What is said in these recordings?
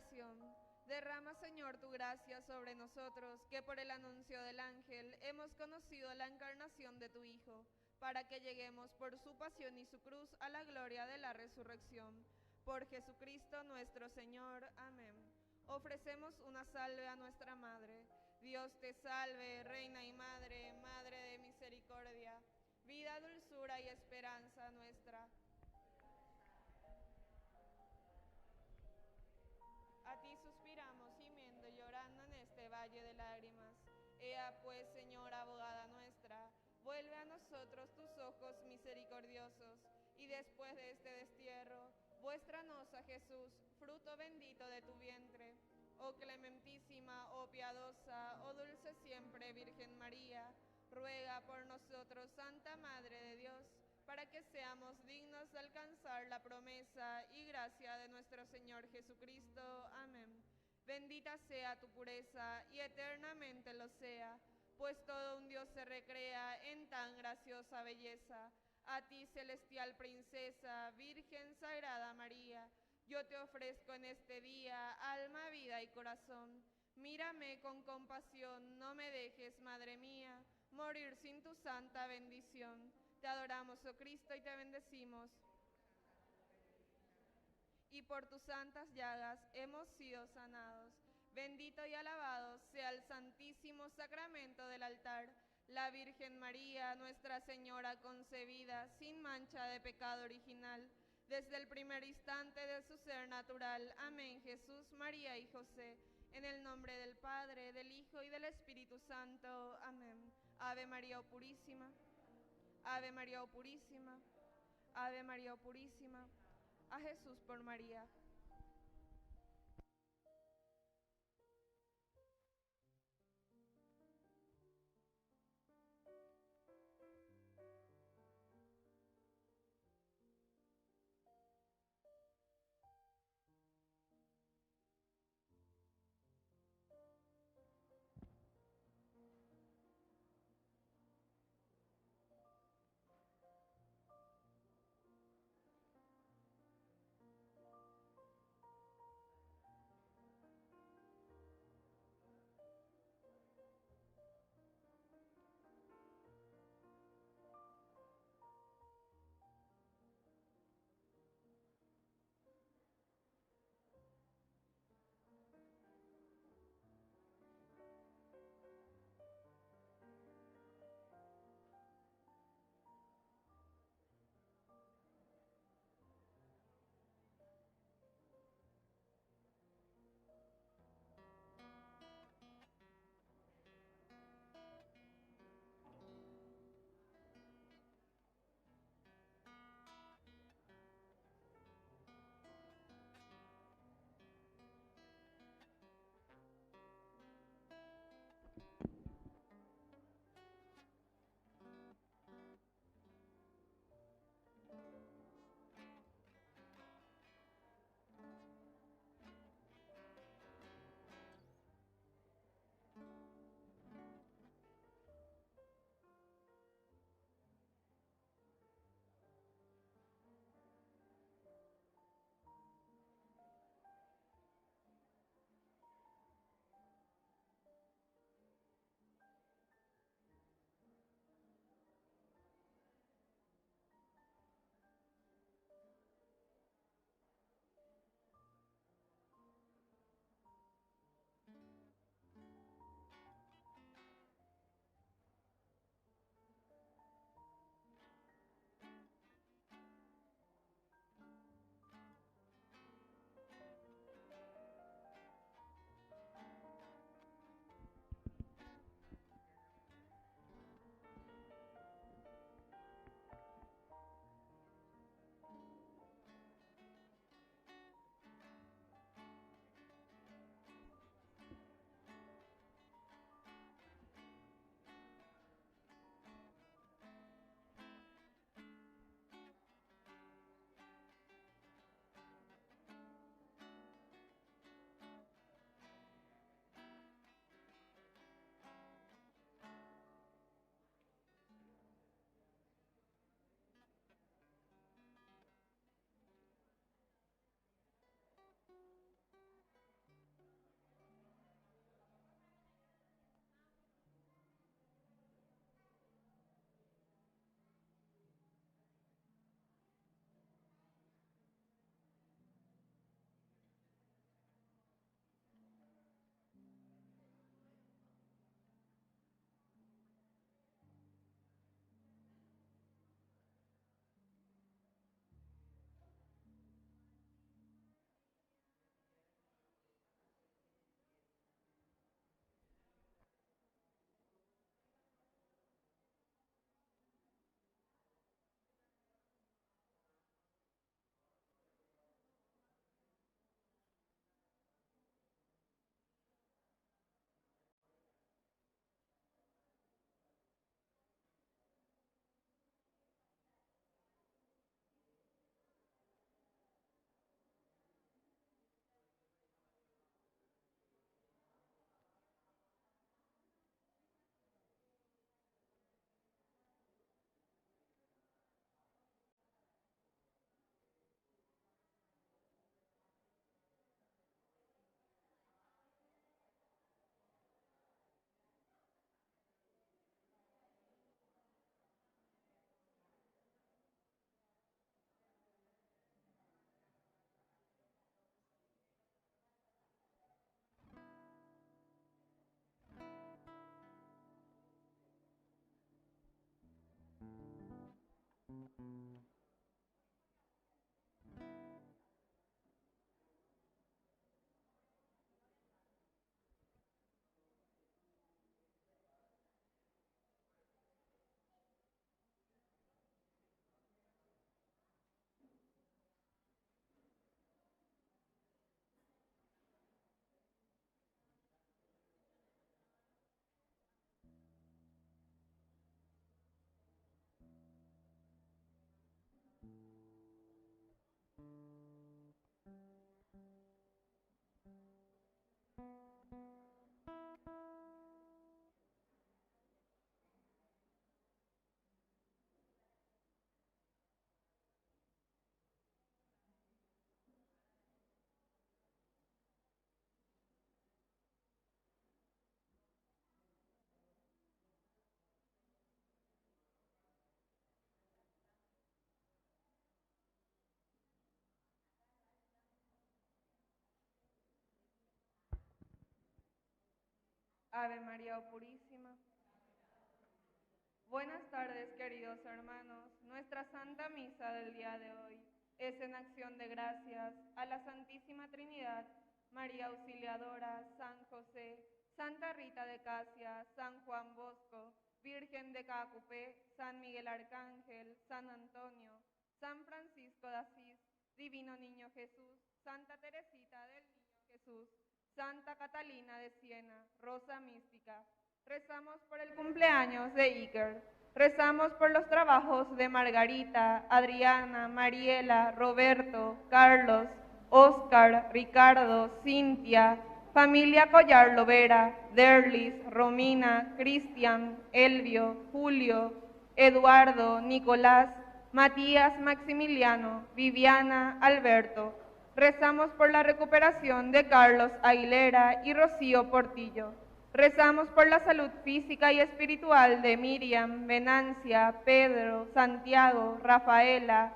Oración. Derrama, Señor, tu gracia sobre nosotros, que por el anuncio del ángel hemos conocido la encarnación de tu Hijo, para que lleguemos por su pasión y su cruz a la gloria de la resurrección. Por Jesucristo nuestro Señor. Amén. Ofrecemos una salve a nuestra Madre. Dios te salve, Reina y Madre, Madre de misericordia, vida, dulzura y esperanza nuestra. A ti suspiramos, gimiendo y llorando en este valle de lágrimas. Ea pues, Señora, abogada nuestra, vuelve a nosotros tus ojos misericordiosos, y después de este destierro, muéstranos a Jesús, fruto bendito de tu vientre. Oh clementísima, oh piadosa, oh dulce siempre Virgen María, ruega por nosotros, Santa Madre de Dios, para que seamos dignos de alcanzar la promesa y gracia de nuestro Señor Jesucristo. Amén. Bendita sea tu pureza y eternamente lo sea, pues todo un Dios se recrea en tan graciosa belleza. A ti, celestial princesa, Virgen Sagrada María, yo te ofrezco en este día alma, vida y corazón. Mírame con compasión, no me dejes, Madre mía, morir sin tu santa bendición. Te adoramos, oh Cristo, y te bendecimos. Y por tus santas llagas hemos sido sanados. Bendito y alabado sea el santísimo sacramento del altar. La Virgen María, Nuestra Señora concebida, sin mancha de pecado original, desde el primer instante de su ser natural. Amén. Jesús, María y José, en el nombre del Padre, del Hijo y del Espíritu Santo. Amén. Ave María, oh purísima. Ave María, oh purísima. Ave María, oh purísima. A Jesús por María. Ave María, oh Purísima. Buenas tardes, queridos hermanos. Nuestra Santa Misa del día de hoy es en acción de gracias a la Santísima Trinidad, María Auxiliadora, San José, Santa Rita de Casia, San Juan Bosco, Virgen de Cacupé, San Miguel Arcángel, San Antonio, San Francisco de Asís, Divino Niño Jesús, Santa Teresita del Niño Jesús, Santa Catalina de Siena, Rosa Mística. Rezamos por el cumpleaños de Iker. Rezamos por los trabajos de Margarita, Adriana, Mariela, Roberto, Carlos, Oscar, Ricardo, Cintia, familia Collar Lovera, Derlis, Romina, Cristian, Elvio, Julio, Eduardo, Nicolás, Matías, Maximiliano, Viviana, Alberto. Rezamos por la recuperación de Carlos Aguilera y Rocío Portillo. Rezamos por la salud física y espiritual de Miriam, Venancia, Pedro, Santiago, Rafaela,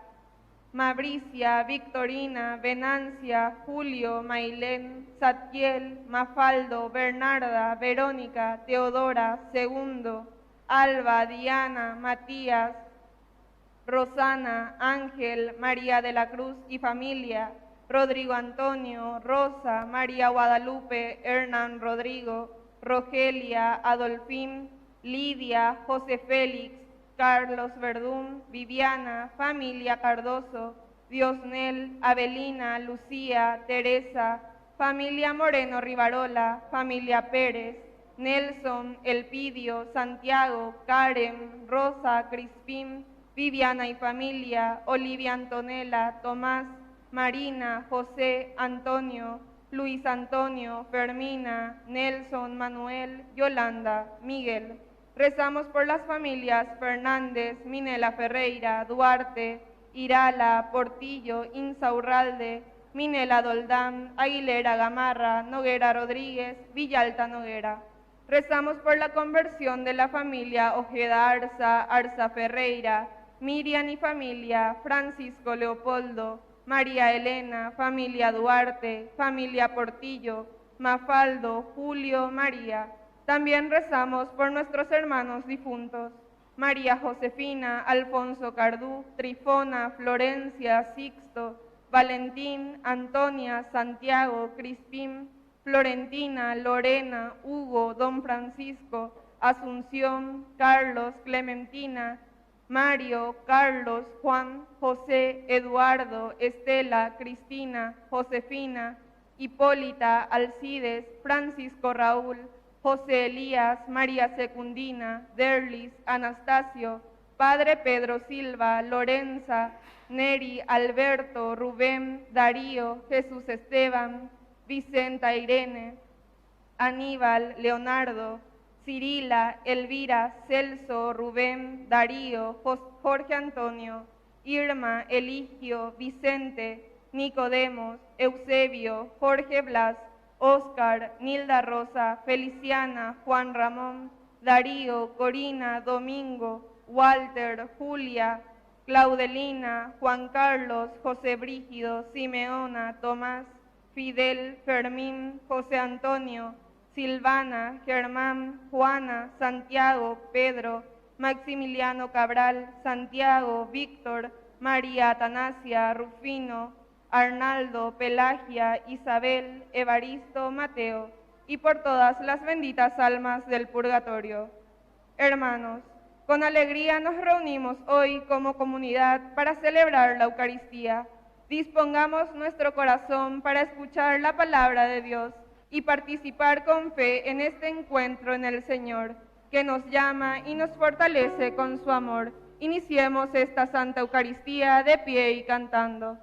Mabricia, Victorina, Venancia, Julio, Mailén, Satiel, Mafaldo, Bernarda, Verónica, Teodora, Segundo, Alba, Diana, Matías, Rosana, Ángel, María de la Cruz y familia, Rodrigo Antonio, Rosa, María Guadalupe, Hernán Rodrigo, Rogelia, Adolfín, Lidia, José Félix, Carlos Verdún, Viviana, familia Cardoso, Diosnel, Avelina, Lucía, Teresa, familia Moreno Rivarola, familia Pérez, Nelson, Elpidio, Santiago, Karen, Rosa, Crispín, Viviana y familia, Olivia Antonella, Tomás, Marina, José, Antonio, Luis Antonio, Fermina, Nelson, Manuel, Yolanda, Miguel. Rezamos por las familias Fernández, Minela Ferreira, Duarte, Irala, Portillo, Insaurralde, Minela Doldán, Aguilera Gamarra, Noguera Rodríguez, Villalta Noguera. Rezamos por la conversión de la familia Ojeda Arza, Arza Ferreira, Miriam y familia, Francisco Leopoldo, María Elena, familia Duarte, familia Portillo, Mafaldo, Julio, María. También rezamos por nuestros hermanos difuntos, María Josefina, Alfonso Cardú, Trifona, Florencia, Sixto, Valentín, Antonia, Santiago, Crispín, Florentina, Lorena, Hugo, Don Francisco, Asunción, Carlos, Clementina, Mario, Carlos, Juan, José, Eduardo, Estela, Cristina, Josefina, Hipólita, Alcides, Francisco Raúl, José Elías, María Secundina, Derlis, Anastasio, Padre Pedro Silva, Lorenza, Neri, Alberto, Rubén, Darío, Jesús Esteban, Vicenta Irene, Aníbal, Leonardo, Cirila, Elvira, Celso, Rubén, Darío, Jorge Antonio, Irma, Eligio, Vicente, Nicodemos, Eusebio, Jorge Blas, Óscar, Nilda Rosa, Feliciana, Juan Ramón, Darío, Corina, Domingo, Walter, Julia, Claudelina, Juan Carlos, José Brígido, Simeona, Tomás, Fidel, Fermín, José Antonio, Silvana, Germán, Juana, Santiago, Pedro, Maximiliano Cabral, Santiago, Víctor, María Atanasia, Rufino, Arnaldo, Pelagia, Isabel, Evaristo, Mateo, y por todas las benditas almas del purgatorio. Hermanos, con alegría nos reunimos hoy como comunidad para celebrar la Eucaristía. Dispongamos nuestro corazón para escuchar la palabra de Dios y participar con fe en este encuentro en el Señor, que nos llama y nos fortalece con su amor. Iniciemos esta Santa Eucaristía de pie y cantando.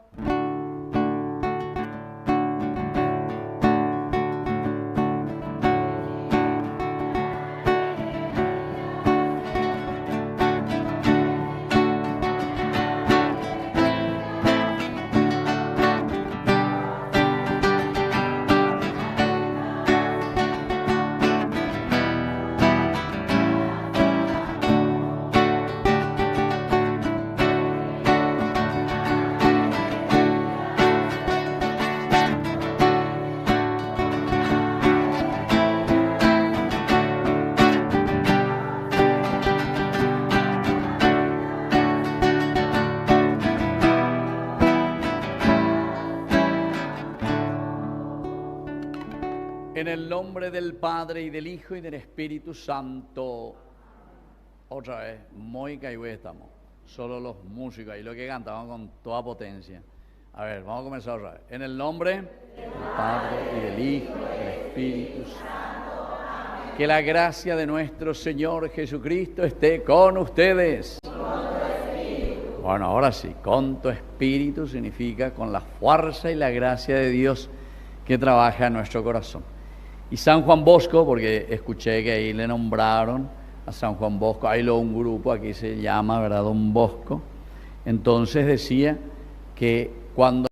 En el nombre del Padre, y del Hijo, y del Espíritu Santo. Otra vez, Mónica y yo estamos. Solo los músicos ahí, los que cantaban con toda potencia. A ver, vamos a comenzar otra vez. En el nombre del Padre, y del Hijo, y del Espíritu Santo. Que la gracia de nuestro Señor Jesucristo esté con ustedes. Bueno, ahora sí, con tu espíritu significa con la fuerza y la gracia de Dios que trabaja en nuestro corazón. Y San Juan Bosco, porque escuché que ahí le nombraron a San Juan Bosco, hay un grupo aquí se llama, ¿verdad?, Don Bosco. Entonces decía que cuando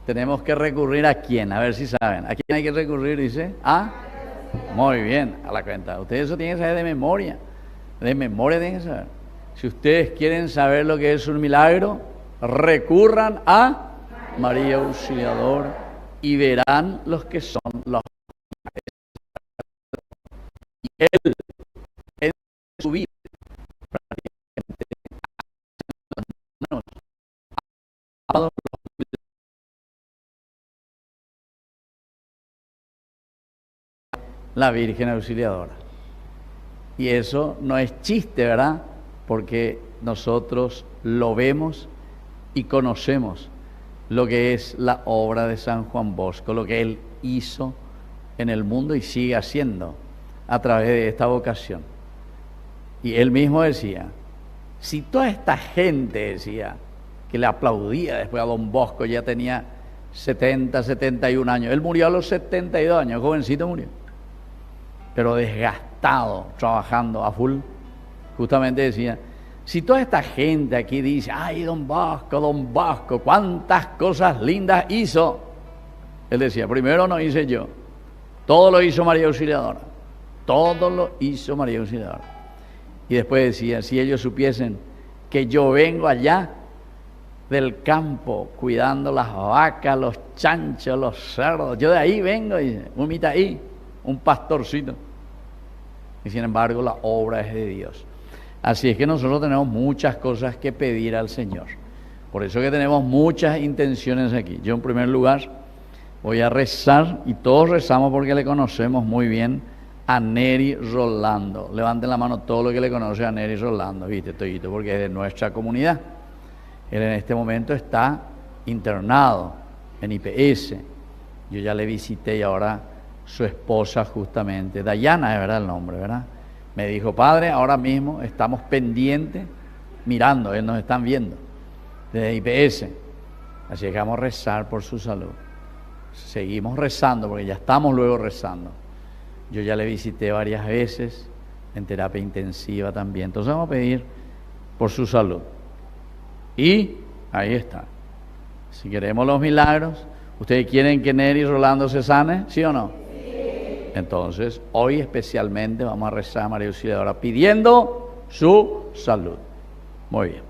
tenemos que recurrir a quién, a ver si saben, ¿a quién hay que recurrir? Dice, muy bien, a la cuenta. Ustedes eso tienen que saber de memoria tienen que saber. Si ustedes quieren saber lo que es un milagro, recurran a María Auxiliadora y verán los que son los y Él en su vida la Virgen Auxiliadora. Y eso no es chiste, ¿verdad? Porque nosotros lo vemos y conocemos lo que es la obra de San Juan Bosco, lo que él hizo en el mundo y sigue haciendo a través de esta vocación. Y él mismo decía, si toda esta gente, decía, que le aplaudía después a Don Bosco, ya tenía 70, 71 años, él murió a los 72 años, jovencito murió, pero desgastado, trabajando a full. Justamente decía, si toda esta gente aquí dice, ay, Don Bosco, cuántas cosas lindas hizo. Él decía, primero no hice yo, todo lo hizo María Auxiliadora, todo lo hizo María Auxiliadora. Y después decía, si ellos supiesen que yo vengo allá del campo, cuidando las vacas, los chanchos, los cerdos, yo de ahí vengo, dice, un mitaí, un pastorcito. Y sin embargo la obra es de Dios. Así es que nosotros tenemos muchas cosas que pedir al Señor. Por eso que tenemos muchas intenciones aquí. Yo en primer lugar voy a rezar, y todos rezamos porque le conocemos muy bien a Neri Rolando. Levanten la mano todos los que le conocen a Neri Rolando, ¿viste? Todito, porque es de nuestra comunidad. Él en este momento está internado en IPS. Yo ya le visité y ahora su esposa justamente, Dayana es verdad el nombre, ¿verdad? Me dijo, padre, ahora mismo estamos pendientes, mirando, él nos están viendo, desde IPS. Así que vamos a rezar por su salud. Seguimos rezando, porque ya estamos luego rezando. Yo ya le visité varias veces, en terapia intensiva también. Entonces vamos a pedir por su salud. Y ahí está. Si queremos los milagros, ¿ustedes quieren que Neri Rolando se sane? ¿Sí o no? Entonces, hoy especialmente vamos a rezar a María Auxiliadora pidiendo su salud. Muy bien.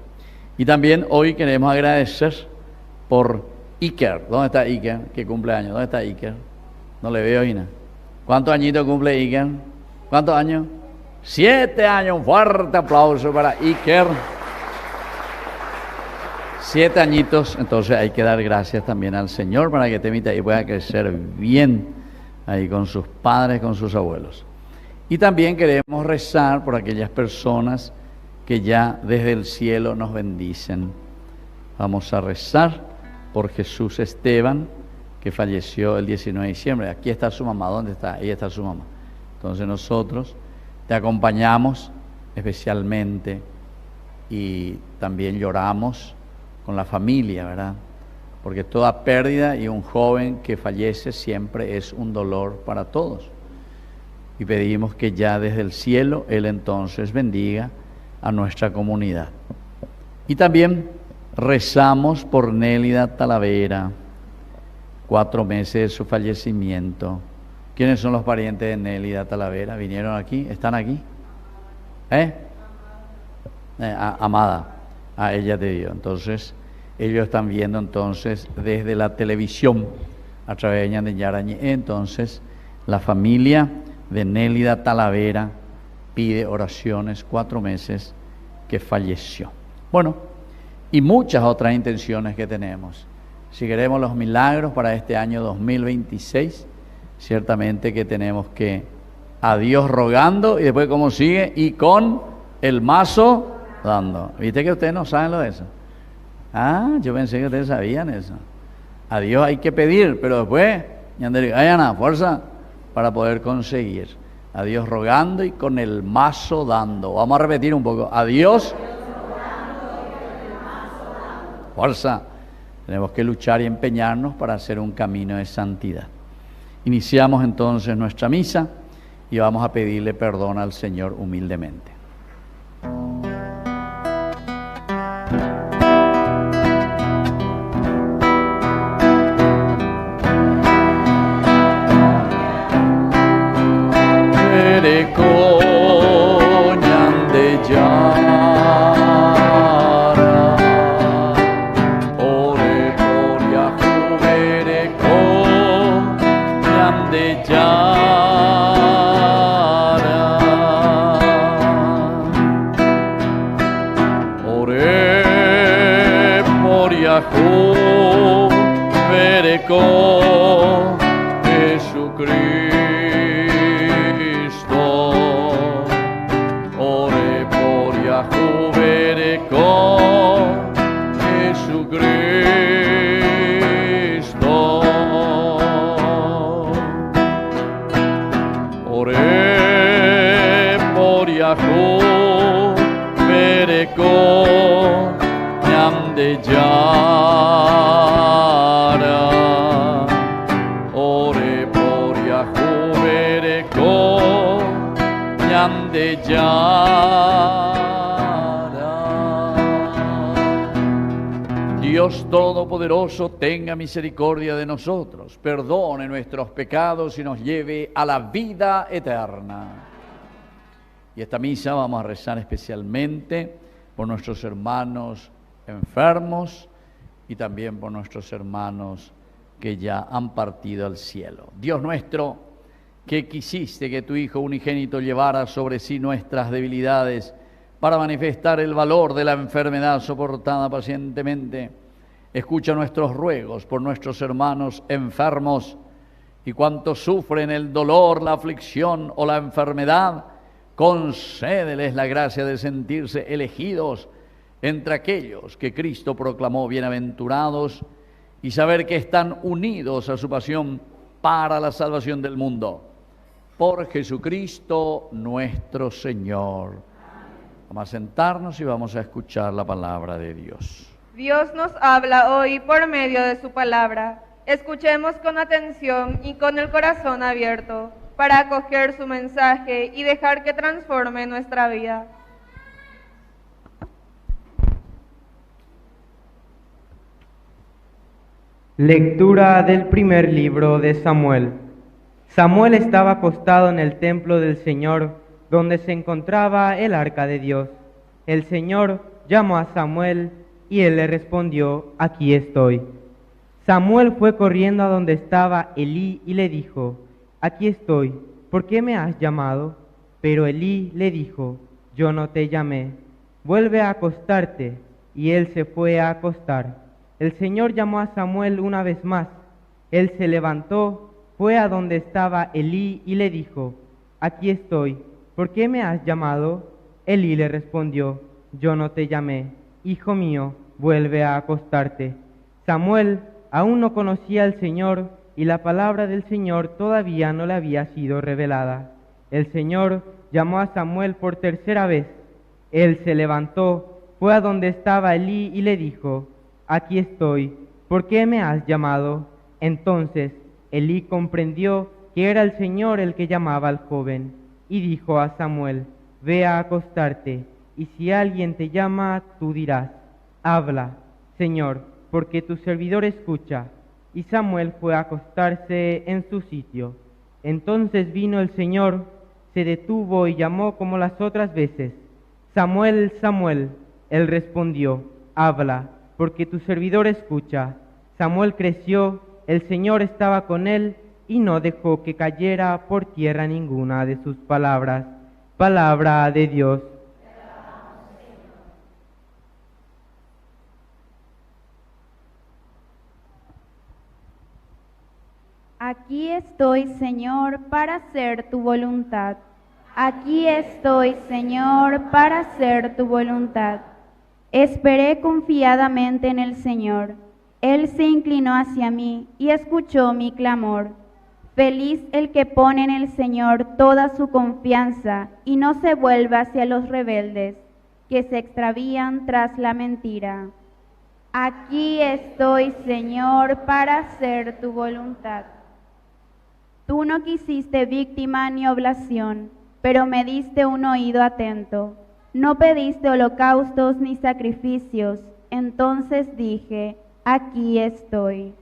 Y también hoy queremos agradecer por Iker. ¿Dónde está Iker? ¿Qué cumpleaños? ¿Dónde está Iker? No le veo, Ina. ¿Cuántos añitos cumple Iker? ¿Cuántos años? 7 años. Un fuerte aplauso para Iker. 7 añitos. Entonces hay que dar gracias también al Señor para que Temita y pueda crecer bien ahí con sus padres, con sus abuelos. Y también queremos rezar por aquellas personas que ya desde el cielo nos bendicen. Vamos a rezar por Jesús Esteban, que falleció el 19 de diciembre. Aquí está su mamá. ¿Dónde está? Ahí está su mamá. Entonces nosotros te acompañamos especialmente y también lloramos con la familia, ¿verdad? Porque toda pérdida y un joven que fallece siempre es un dolor para todos. Y pedimos que ya desde el cielo Él entonces bendiga a nuestra comunidad. Y también rezamos por Nélida Talavera, 4 meses de su fallecimiento. ¿Quiénes son los parientes de Nélida Talavera? ¿Vinieron aquí? ¿Están aquí? Amada, a ella te dio. Entonces, ellos están viendo entonces desde la televisión a través de Ñandeyarañi. Entonces, la familia de Nélida Talavera pide oraciones, 4 meses que falleció. Bueno, y muchas otras intenciones que tenemos. Si queremos los milagros para este año 2026, ciertamente que tenemos que a Dios rogando y después ¿cómo sigue? Y con el mazo dando. ¿Viste que ustedes no saben lo de eso? Ah, yo pensé que ustedes sabían eso. A Dios hay que pedir, pero después, hay una fuerza para poder conseguir. A Dios rogando y con el mazo dando. Vamos a repetir un poco. A Dios fuerza. Tenemos que luchar y empeñarnos para hacer un camino de santidad. Iniciamos entonces nuestra misa y vamos a pedirle perdón al Señor humildemente. Dios Todopoderoso, tenga misericordia de nosotros, perdone nuestros pecados y nos lleve a la vida eterna. Y esta misa vamos a rezar especialmente por nuestros hermanos enfermos y también por nuestros hermanos que ya han partido al cielo. Dios nuestro, que quisiste que tu Hijo unigénito llevara sobre sí nuestras debilidades para manifestar el valor de la enfermedad soportada pacientemente, escucha nuestros ruegos por nuestros hermanos enfermos y cuantos sufren el dolor, la aflicción o la enfermedad, concédeles la gracia de sentirse elegidos entre aquellos que Cristo proclamó bienaventurados y saber que están unidos a su pasión para la salvación del mundo. Por Jesucristo nuestro Señor. Vamos a sentarnos y vamos a escuchar la palabra de Dios. Dios nos habla hoy por medio de su palabra. Escuchemos con atención y con el corazón abierto para acoger su mensaje y dejar que transforme nuestra vida. Lectura del primer libro de Samuel. Samuel estaba acostado en el templo del Señor, donde se encontraba el arca de Dios. El Señor llamó a Samuel y él le respondió: aquí estoy. Samuel fue corriendo a donde estaba Elí y le dijo: aquí estoy, ¿por qué me has llamado? Pero Elí le dijo: yo no te llamé, vuelve a acostarte. Y él se fue a acostar. El Señor llamó a Samuel una vez más. Él se levantó, fue a donde estaba Elí y le dijo: aquí estoy, ¿por qué me has llamado? Elí le respondió: yo no te llamé, hijo mío, vuelve a acostarte. Samuel aún no conocía al Señor y la palabra del Señor todavía no le había sido revelada. El Señor llamó a Samuel por tercera vez. Él se levantó, fue a donde estaba Elí y le dijo: aquí estoy, ¿por qué me has llamado? Entonces Elí comprendió que era el Señor el que llamaba al joven, y dijo a Samuel: ve a acostarte, y si alguien te llama, tú dirás: habla, Señor, porque tu servidor escucha. Y Samuel fue a acostarse en su sitio. Entonces vino el Señor, se detuvo y llamó como las otras veces: Samuel, Samuel. Él respondió: habla, porque tu servidor escucha. Samuel creció, el Señor estaba con él, y no dejó que cayera por tierra ninguna de sus palabras. Palabra de Dios. Aquí estoy, Señor, para hacer tu voluntad. Aquí estoy, Señor, para hacer tu voluntad. Esperé confiadamente en el Señor. Él se inclinó hacia mí y escuchó mi clamor. Feliz el que pone en el Señor toda su confianza y no se vuelve hacia los rebeldes, que se extravían tras la mentira. Aquí estoy, Señor, para hacer tu voluntad. Tú no quisiste víctima ni oblación, pero me diste un oído atento. No pediste holocaustos ni sacrificios. Entonces dije, aquí estoy.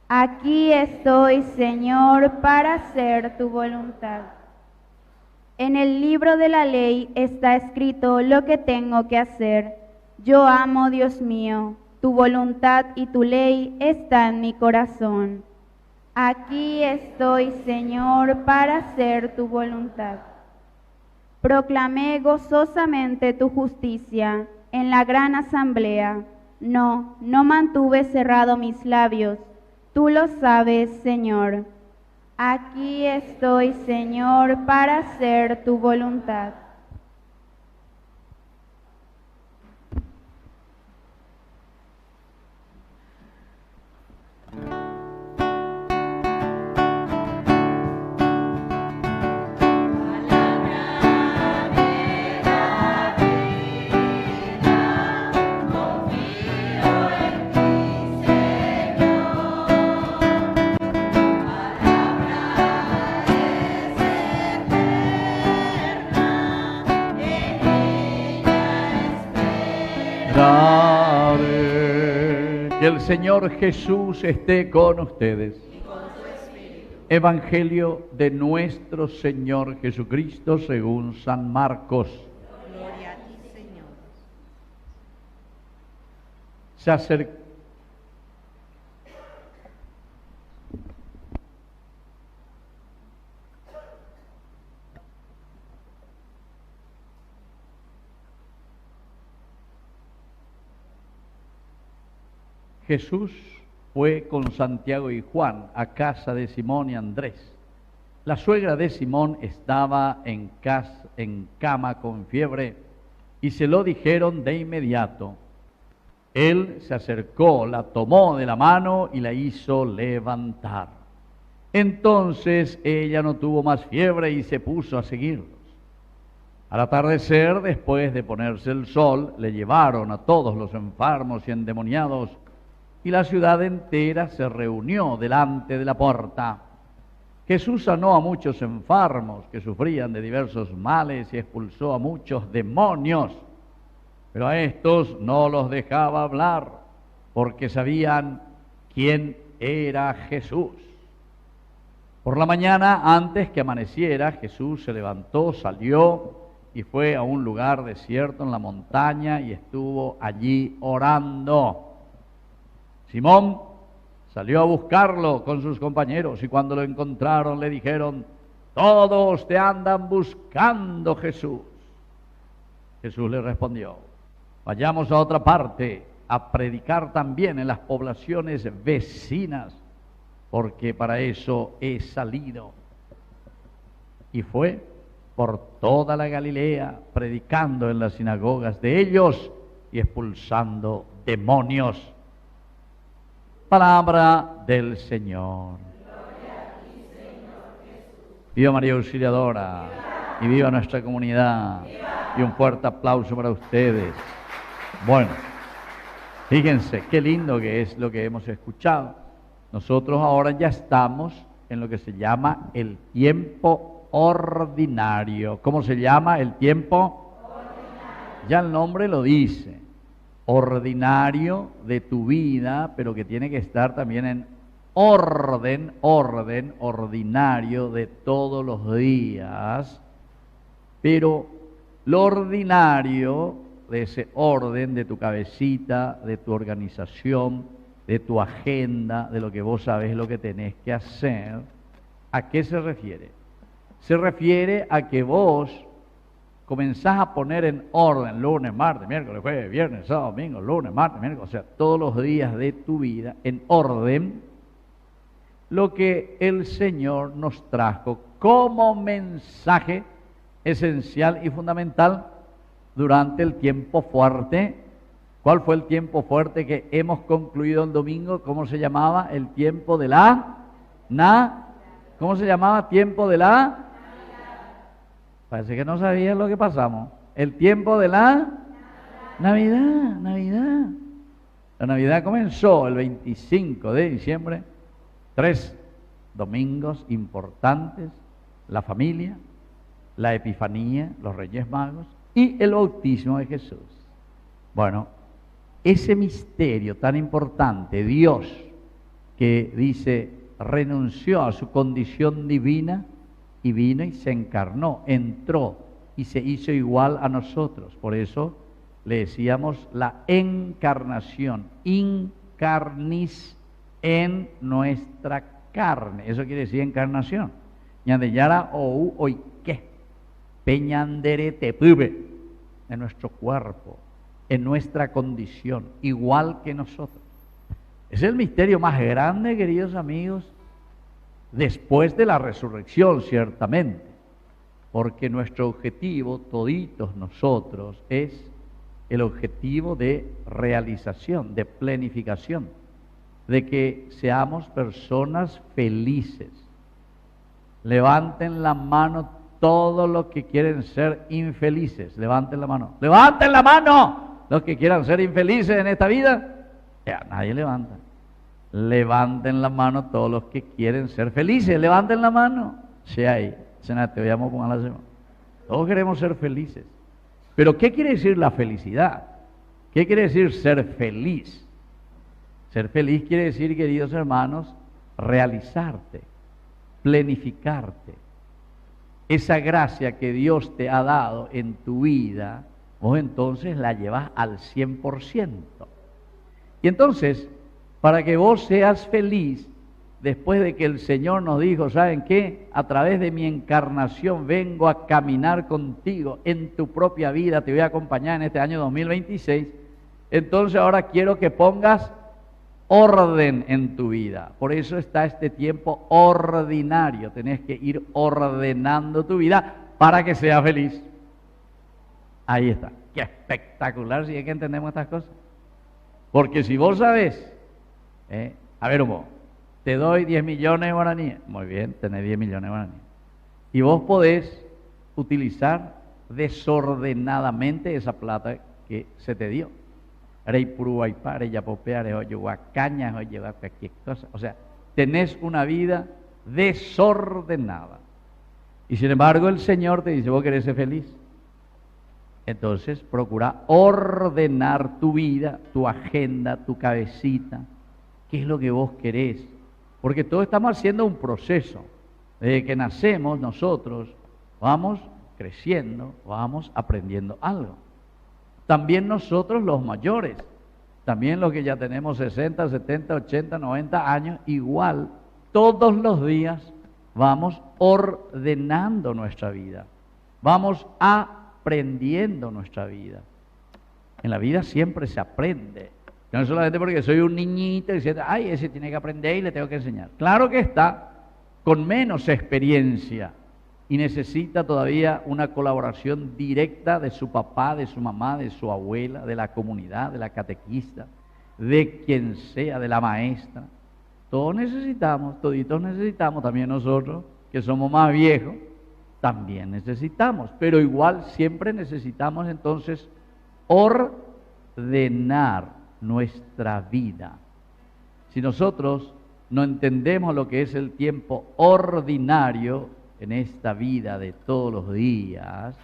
Aquí estoy, Señor, para hacer tu voluntad. En el libro de la ley está escrito lo que tengo que hacer. Yo amo, Dios mío, tu voluntad y tu ley está en mi corazón. Aquí estoy, Señor, para hacer tu voluntad. Proclamé gozosamente tu justicia en la gran asamblea. No mantuve cerrado mis labios. Tú lo sabes, Señor. Aquí estoy, Señor, para hacer tu voluntad. Que el Señor Jesús esté con ustedes. Y con tu espíritu. Evangelio de nuestro Señor Jesucristo según San Marcos. Gloria a ti, Señor. Se acercó. Jesús fue con Santiago y Juan a casa de Simón y Andrés. La suegra de Simón estaba en cama con fiebre y se lo dijeron de inmediato. Él se acercó, la tomó de la mano y la hizo levantar. Entonces ella no tuvo más fiebre y se puso a seguirlos. Al atardecer, después de ponerse el sol, le llevaron a todos los enfermos y endemoniados, y la ciudad entera se reunió delante de la puerta. Jesús sanó a muchos enfermos que sufrían de diversos males y expulsó a muchos demonios, pero a estos no los dejaba hablar, porque sabían quién era Jesús. Por la mañana, antes que amaneciera, Jesús se levantó, salió y fue a un lugar desierto en la montaña y estuvo allí orando. Simón salió a buscarlo con sus compañeros y cuando lo encontraron le dijeron: todos te andan buscando, Jesús. Jesús le respondió: vayamos a otra parte a predicar también en las poblaciones vecinas, porque para eso he salido. Y fue por toda la Galilea, predicando en las sinagogas de ellos y expulsando demonios. Palabra del Señor. Gloria a ti, Señor Jesús. Viva María Auxiliadora. Y viva nuestra comunidad. Y un fuerte aplauso para ustedes. Bueno, fíjense qué lindo que es lo que hemos escuchado. Nosotros ahora ya estamos en lo que se llama el tiempo ordinario. ¿Cómo se llama el tiempo? Ordinario. Ya el nombre lo dice. Ordinario de tu vida, pero que tiene que estar también en orden ordinario de todos los días. Pero lo ordinario de ese orden de tu cabecita, de tu organización, de tu agenda, de lo que vos sabés lo que tenés que hacer, ¿a qué se refiere? Se refiere a que vos comenzás a poner en orden lunes, martes, miércoles, jueves, viernes, sábado, domingo, lunes, martes, miércoles, o sea, todos los días de tu vida en orden, lo que el Señor nos trajo como mensaje esencial y fundamental durante el tiempo fuerte. ¿Cuál fue el tiempo fuerte que hemos concluido el domingo? ¿Cómo se llamaba? El tiempo de ¿cómo se llamaba? Tiempo de Parece que no sabían lo que pasamos. El tiempo de Navidad. La Navidad comenzó el 25 de diciembre, 3 domingos importantes, la familia, la Epifanía, los Reyes Magos y el bautismo de Jesús. Bueno, ese misterio tan importante, Dios, que dice, renunció a su condición divina y vino y se encarnó, entró y se hizo igual a nosotros. Por eso le decíamos la encarnación, incarnis en nuestra carne. Eso quiere decir encarnación. Ñandeyara ou oike, peñandere tepube, en nuestro cuerpo, en nuestra condición, igual que nosotros. Es el misterio más grande, queridos amigos, después de la resurrección, ciertamente, porque nuestro objetivo, toditos nosotros, es el objetivo de realización, de plenificación, de que seamos personas felices. Levanten la mano todos los que quieren ser infelices. Levanten la mano. ¡Levanten la mano! Los que quieran ser infelices en esta vida. Ya, nadie levanta. Levanten la mano todos los que quieren ser felices. Levanten la mano. Sí, ahí. Senate, veamos cómo la hacemos. Todos queremos ser felices. Pero ¿qué quiere decir la felicidad? ¿Qué quiere decir ser feliz? Ser feliz quiere decir, queridos hermanos, realizarte, plenificarte. Esa gracia que Dios te ha dado en tu vida, vos entonces la llevas al 100%. Y entonces, para que vos seas feliz, después de que el Señor nos dijo, ¿saben qué? A través de mi encarnación vengo a caminar contigo en tu propia vida, te voy a acompañar en este año 2026, entonces ahora quiero que pongas orden en tu vida. Por eso está este tiempo ordinario, tenés que ir ordenando tu vida para que seas feliz. Ahí está, qué espectacular si es que entendemos estas cosas. Porque si vos sabés, a ver, Hugo, te doy 10 millones de guaraníes. Muy bien, tenés 10 millones de guaraníes. Y vos podés utilizar desordenadamente esa plata que se te dio. O sea, tenés una vida desordenada. Y sin embargo el Señor te dice, vos querés ser feliz. Entonces procura ordenar tu vida, tu agenda, tu cabecita. ¿Qué es lo que vos querés? Porque todos estamos haciendo un proceso. Desde que nacemos nosotros vamos creciendo, vamos aprendiendo algo. También nosotros los mayores, también los que ya tenemos 60, 70, 80, 90 años, igual todos los días vamos ordenando nuestra vida, vamos aprendiendo nuestra vida. En la vida siempre se aprende. No solamente porque soy un niñito y dice, ay, ese tiene que aprender y le tengo que enseñar. Claro que está con menos experiencia y necesita todavía una colaboración directa de su papá, de su mamá, de su abuela, de la comunidad, de la catequista, de quien sea, de la maestra. Todos necesitamos, toditos necesitamos, también nosotros que somos más viejos, también necesitamos, pero igual siempre necesitamos entonces ordenar nuestra vida. Si nosotros no entendemos lo que es el tiempo ordinario en esta vida de todos los días,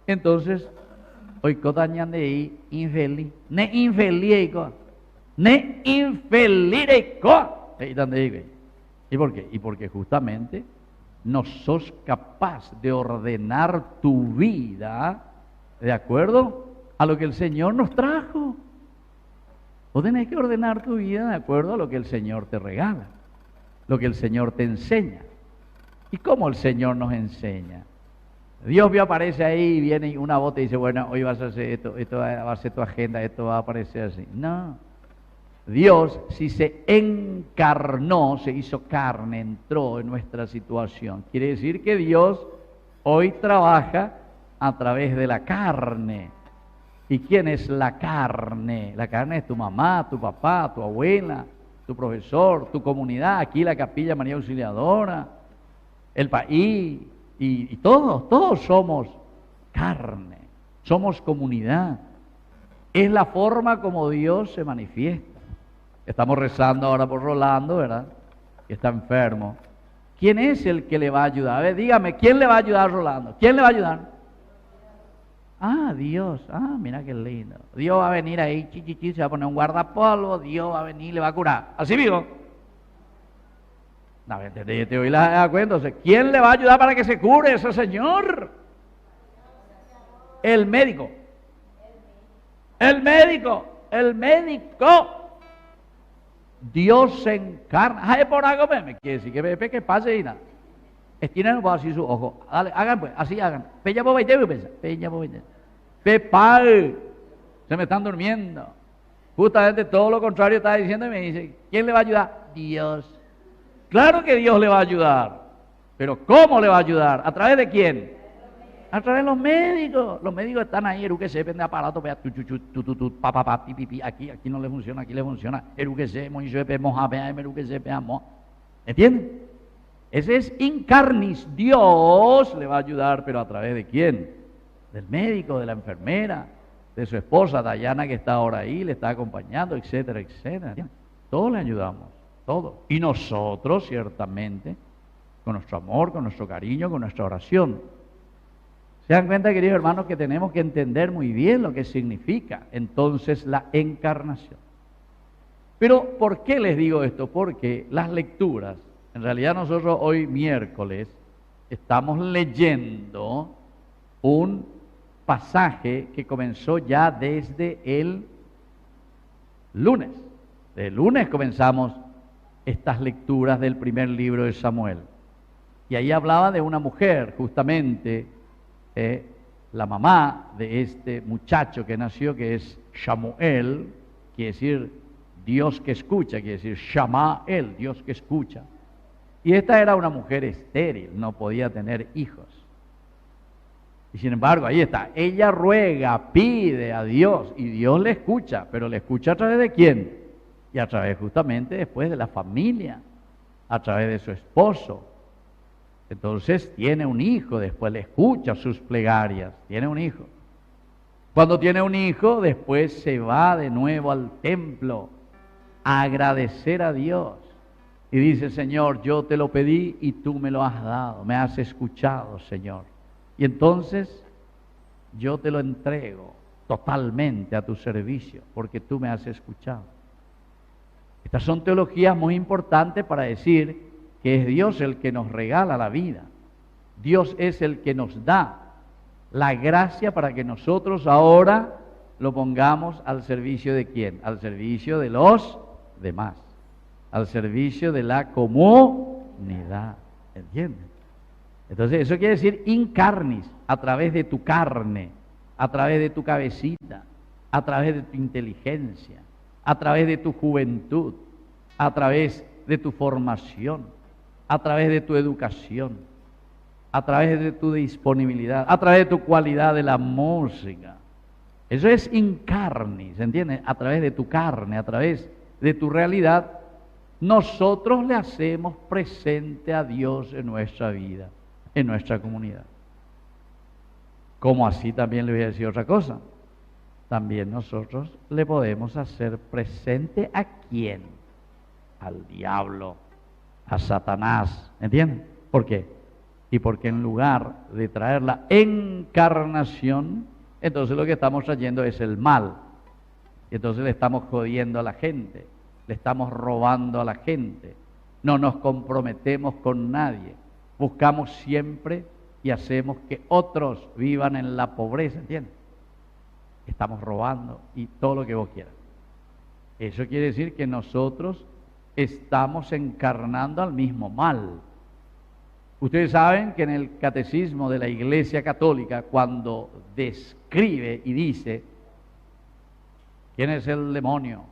entonces hoy cotañan de ahí infeliz, ne infeliz, ne infeliz. ¿Y por qué? Y porque justamente no sos capaz de ordenar tu vida de acuerdo a lo que el Señor nos trajo. Vos tenés que ordenar tu vida de acuerdo a lo que el Señor te regala, lo que el Señor te enseña. ¿Y cómo el Señor nos enseña? Dios aparece ahí, viene una bota y dice, bueno, hoy vas a hacer esto, esto va a ser tu agenda, esto va a aparecer así. No, Dios, si se encarnó, se hizo carne, entró en nuestra situación. Quiere decir que Dios hoy trabaja a través de la carne. ¿Y quién es la carne? La carne es tu mamá, tu papá, tu abuela, tu profesor, tu comunidad, aquí la Capilla María Auxiliadora, el país, y todos somos carne, somos comunidad. Es la forma como Dios se manifiesta. Estamos rezando ahora por Rolando, ¿verdad? Que está enfermo. ¿Quién es el que le va a ayudar? A ver, dígame, ¿quién le va a ayudar a Rolando? ¿Quién le va a ayudar? Ah, Dios. Ah, mira qué lindo. Dios va a venir ahí, chichichi, se va a poner un guardapolvo, Dios va a venir y le va a curar. ¿Así vivo? No, te oí la cuenta. Entonces, ¿quién le va a ayudar para que se cure ese señor? El médico. El médico. El médico. Dios se encarna. Ay, por algo me quiere decir que pase y nada. Estiren así su ojo. Dale, hagan pues, así hagan. Peña por 20, peña por 20. Pepal. Se me están durmiendo. Justamente todo lo contrario está diciendo y me dice, ¿quién le va a ayudar? Dios. Claro que Dios le va a ayudar. Pero ¿cómo le va a ayudar? ¿A través de quién? A través de los médicos. Los médicos están ahí, eruquese, vende aparato, vea, pa, pi, pi, pi, aquí no le funciona, aquí le funciona, eruquese, moishepe, mojabe, eruquese, peamo. ¿Entienden? Ese es incarnis. Dios le va a ayudar, pero ¿a través de quién? Del médico, de la enfermera, de su esposa Dayana, que está ahora ahí, le está acompañando, etcétera, etcétera. Todos le ayudamos, todos. Y nosotros, ciertamente, con nuestro amor, con nuestro cariño, con nuestra oración. ¿Se dan cuenta, queridos hermanos, que tenemos que entender muy bien lo que significa entonces la encarnación? Pero, ¿por qué les digo esto? Porque las lecturas, en realidad nosotros hoy miércoles estamos leyendo un pasaje que comenzó ya desde el lunes. El lunes comenzamos estas lecturas del primer libro de Samuel. Y ahí hablaba de una mujer, justamente, la mamá de este muchacho que nació, que es Shamuel, quiere decir Dios que escucha, quiere decir Shamael, Dios que escucha. Y esta era una mujer estéril, no podía tener hijos. Y sin embargo, ahí está, ella ruega, pide a Dios, y Dios le escucha, pero le escucha a través de quién? Y a través justamente después de la familia, a través de su esposo. Entonces tiene un hijo, después le escucha sus plegarias, tiene un hijo. Cuando tiene un hijo, después se va de nuevo al templo a agradecer a Dios. Y dice, Señor, yo te lo pedí y tú me lo has dado, me has escuchado, Señor. Y entonces yo te lo entrego totalmente a tu servicio, porque tú me has escuchado. Estas son teologías muy importantes para decir que es Dios el que nos regala la vida. Dios es el que nos da la gracia para que nosotros ahora lo pongamos al servicio de ¿quién? Al servicio de los demás, al servicio de la comunidad. ¿Entienden? Entonces eso quiere decir incarnis, a través de tu carne, a través de tu cabecita, a través de tu inteligencia, a través de tu juventud, a través de tu formación, a través de tu educación, a través de tu disponibilidad, a través de tu cualidad de la música. Eso es incarnis, ¿entiendes? A través de tu carne, a través de tu realidad, nosotros le hacemos presente a Dios en nuestra vida, en nuestra comunidad. Como así también le voy a decir otra cosa. También nosotros le podemos hacer presente ¿a quién? Al diablo, a Satanás, ¿entienden? ¿Por qué? Y porque en lugar de traer la encarnación, entonces lo que estamos trayendo es el mal. Y entonces le estamos jodiendo a la gente, le estamos robando a la gente, no nos comprometemos con nadie, buscamos siempre y hacemos que otros vivan en la pobreza, ¿entiendes? Estamos robando y todo lo que vos quieras. Eso quiere decir que nosotros estamos encarnando al mismo mal. Ustedes saben que en el catecismo de la Iglesia Católica, cuando describe y dice quién es el demonio,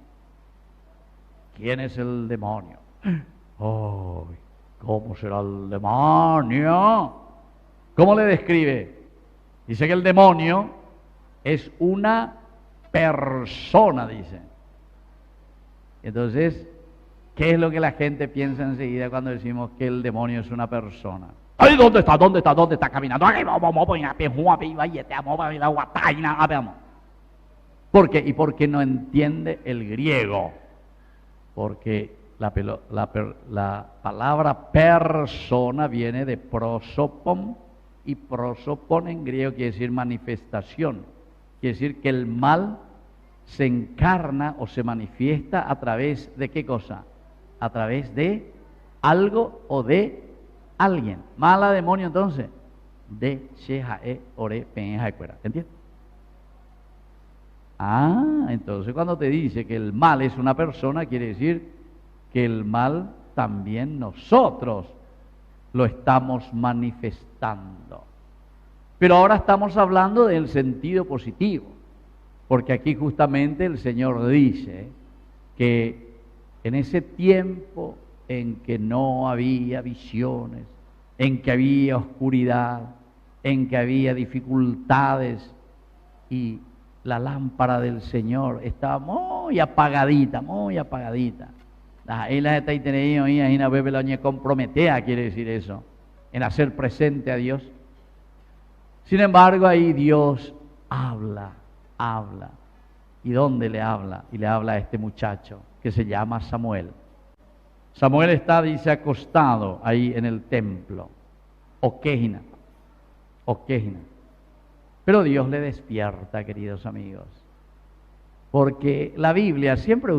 ¿quién es el demonio? ¡Ay! ¿Cómo será el demonio? ¿Cómo le describe? Dice que el demonio es una persona, dice. Entonces, ¿qué es lo que la gente piensa enseguida cuando decimos que el demonio es una persona? ¡Ay, ¿dónde está? ¿Dónde está? ¿Dónde está caminando? ¿Por qué? Y porque no entiende el griego. Porque la palabra persona viene de prosopon, y prosopon en griego quiere decir manifestación. Quiere decir que el mal se encarna o se manifiesta a través de ¿qué cosa? A través de algo o de alguien. Mala demonio entonces. De shejae ore penja cuera. ¿Entiendes? Ah, entonces cuando te dice que el mal es una persona, quiere decir que el mal también nosotros lo estamos manifestando. Pero ahora estamos hablando del sentido positivo, porque aquí justamente el Señor dice que en ese tiempo en que no había visiones, en que había oscuridad, en que había dificultades y la lámpara del Señor estaba muy apagadita, muy apagadita. Ahí la está teniendo ahí una bebé la comprometea, quiere decir eso, en hacer presente a Dios. Sin embargo, ahí Dios habla. ¿Y dónde le habla? Y le habla a este muchacho que se llama Samuel. Samuel está, dice, acostado ahí en el templo. Oquejina. Pero Dios le despierta, queridos amigos. Porque la Biblia siempre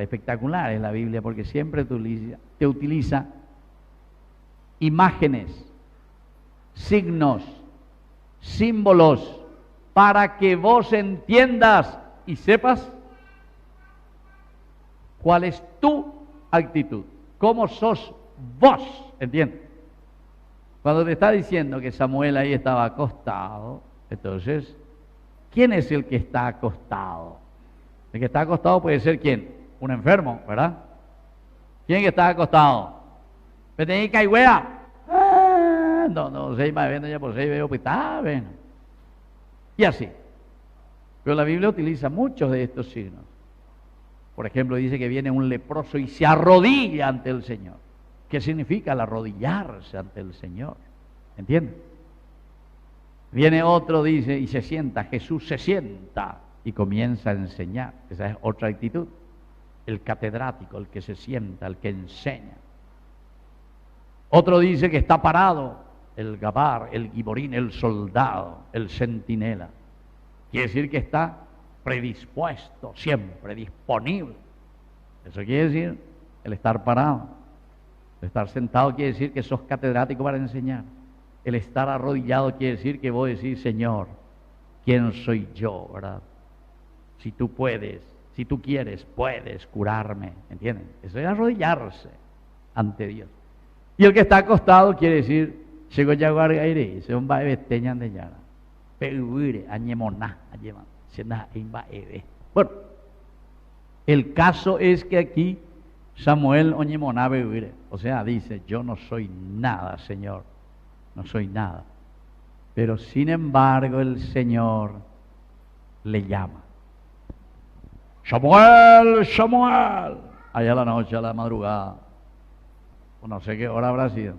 espectacular es la Biblia, porque siempre te utiliza imágenes, signos, símbolos, para que vos entiendas y sepas cuál es tu actitud, cómo sos vos, ¿entiendes? Cuando te está diciendo que Samuel ahí estaba acostado, entonces, ¿quién es el que está acostado? El que está acostado puede ser ¿quién? Un enfermo, ¿verdad? ¿Quién que está acostado? ¿Me tenéis que no, sei más bien, ya por sei veo, pues está bien. Y así. Pero la Biblia utiliza muchos de estos signos. Por ejemplo, dice que viene un leproso y se arrodilla ante el Señor. ¿Qué significa el arrodillarse ante el Señor? ¿Entienden? Viene otro, dice, y se sienta. Jesús se sienta y comienza a enseñar. Esa es otra actitud. El catedrático, el que se sienta, el que enseña. Otro dice que está parado. El gabar, el giborín, el soldado, el centinela. Quiere decir que está predispuesto, siempre disponible. Eso quiere decir el estar parado. El estar sentado quiere decir que sos catedrático para enseñar. El estar arrodillado quiere decir que vos decís, Señor, ¿quién soy yo, verdad? Si tú puedes, si tú quieres, puedes curarme, ¿entienden? Eso es arrodillarse ante Dios. Y el que está acostado quiere decir, llegó ya guargaire, se un bae teñan de llana. Peguire, añemoná, añeman, se na en bae. Bueno, el caso es que aquí Samuel oñemoná beguire, o sea, dice, yo no soy nada, Señor, no soy nada. Pero sin embargo el Señor le llama. Samuel, Samuel. Allá a la noche, a la madrugada. No sé qué hora habrá sido.